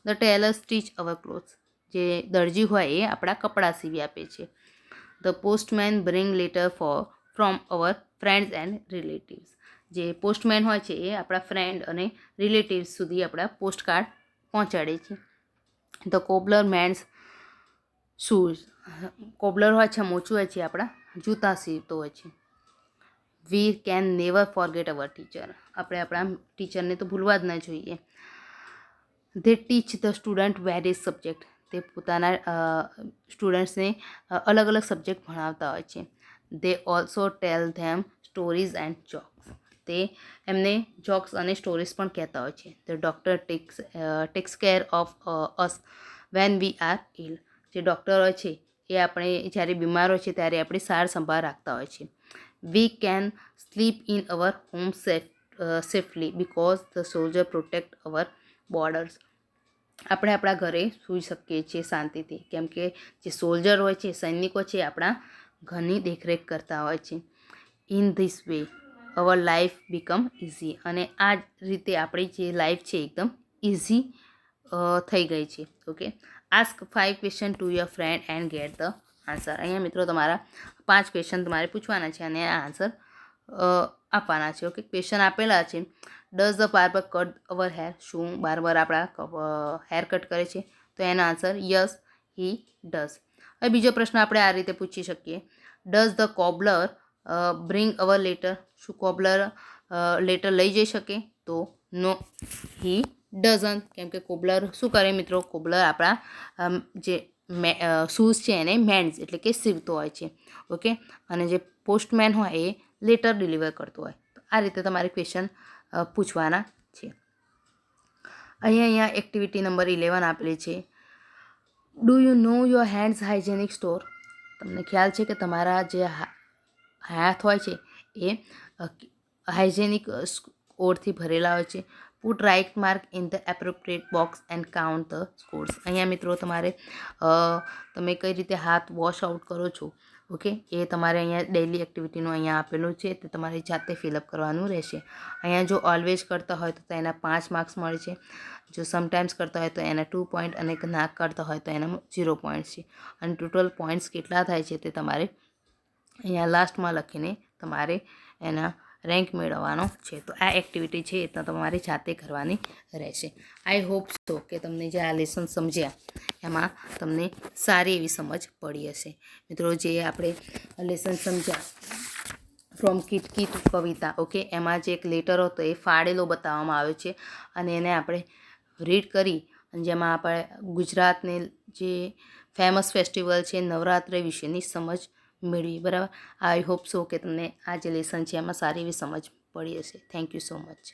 [SPEAKER 1] The tailor stitch our clothes. જે દરજી હોય એ આપણા કપડાં સીવી આપે છે. The postman bring letter from our friends and relatives. જે પોસ્ટમેન હોય છે એ આપણા ફ્રેન્ડ અને રિલેટિવ્સ સુધી આપણા પોસ્ટકાર્ડ પહોંચાડે છે. The cobbler mends shoes. Cobbler હોય છે મોચું હોય છે આપણા જૂતા સીવતો હોય છે. We can never forget our teacher. આપણે આપણા ટીચરને તો ભૂલવા જ ન જોઈએ. They teach the student various subject. તે પોતાના સ્ટુડન્ટ્સને અલગ અલગ સબ્જેક્ટ ભણાવતા હોય છે. They also tell them stories and jokes. તે એમને જોક્સ અને સ્ટોરીઝ પણ કહેતા હોય છે. The doctor takes care of us when we are ill. જે ડૉક્ટર હોય છે એ આપણે જ્યારે બીમાર હોય છે ત્યારે આપણી સાર સંભાળ રાખતા હોય છે. We can slip in our home safely because the soldier protect our borders. આપણે આપણા ઘરે સૂઈ શકીએ છીએ શાંતિથી કેમ કે જે સોલ્જર હોય છે, સૈનિકો છે, આપણા ઘરની દેખરેખ કરતા હોય છે. In this way our life become easy. અને આ રીતે આપણી જે લાઈફ છે એકદમ ઇઝી થઈ ગઈ છે. Okay. Ask 5 question to your friend and get the answer. અહીંયા મિત્રો તમારા 5 ક્વેશ્ચન તમારે પૂછવાના છે અને આ આન્સર આપવાના છે. ઓકે, ક્વેશ્ચન આપેલા છે. Does the barber cut our hair. શું બાર્બર આપણા હેર કટ કરે છે? તો એનો આન્સર યસ હી ડઝ. હવે બીજો પ્રશ્ન આપણે આ રીતે પૂછી શકીએ. Does the cobbler bring our letter. શું કોબલર લેટર લઈ જઈ શકે? તો નો હી ડઝન્ટ. કેમ કે કોબલર શું કરે મિત્રો? કોબલર આપણા જે શૂઝ છે એને મેન્સ એટલે કે સીવતો હોય છે. ઓકે, અને જે પોસ્ટમેન હોય એ લેટર ડિલિવર કરતો હોય. તો આ રીતે તમારે ક્વેશ્ચન પૂછવાના છે. અહીંયા એક્ટિવિટી નંબર 11 આપેલી છે. Do you know your hands hygienic store? તમને ખ્યાલ છે કે તમારા જે હાથ હોય છે એ હાઇજેનિક સ્કોરથી ભરેલા હોય છે. Put right mark in the appropriate box and count the scores. અહીંયા મિત્રો તમારે તમે કઈ રીતે હાથ વોશ આઉટ કરો છો, ઓકે, એ તમારે અહીંયા ડેઇલી એક્ટિવિટીનું અહીંયા આપેલું છે, તે તમારી જાતે ફિલઅપ કરવાનું રહેશે. અહીંયા જો ઓલવેઝ કરતા હોય તો એના 5 માર્ક્સ મળે છે. જો સમટાઈમ્સ કરતા હોય તો એના 2 પોઈન્ટ, અને ના કરતા હોય તો એના 0 પોઈન્ટ છે. અને ટોટલ પોઈન્ટ્સ કેટલા થાય છે તે તમારે અહીંયા લાસ્ટમાં લખીને તમારે એના રેન્ક મેળવવાનો છે. તો આ એક્ટિવિટી છે એ તમારે જાતે કરવાની રહેશે. આઈ હોપ સો કે તમને જે આ લેસન સમજ્યા એમાં તમને સારી એવી સમજ પડી હશે. મિત્રો, જે આપણે લેસન સમજ્યા ફ્રોમ કિટકી ટુ કવિતા, ઓકે, એમાં જે એક લેટર હતો એ ફાડેલો બતાવવામાં આવ્યો છે, અને એને આપણે રીડ કરી અને જેમાં આપણે ગુજરાતને જે ફેમસ ફેસ્ટિવલ છે નવરાત્રિ વિશેની સમજ મેળવી. બરાબર, આઈ હોપ સો કે તમને આ જે લેસન છે એમાં સારી એવી સમજ પડી હશે. Thank you so much.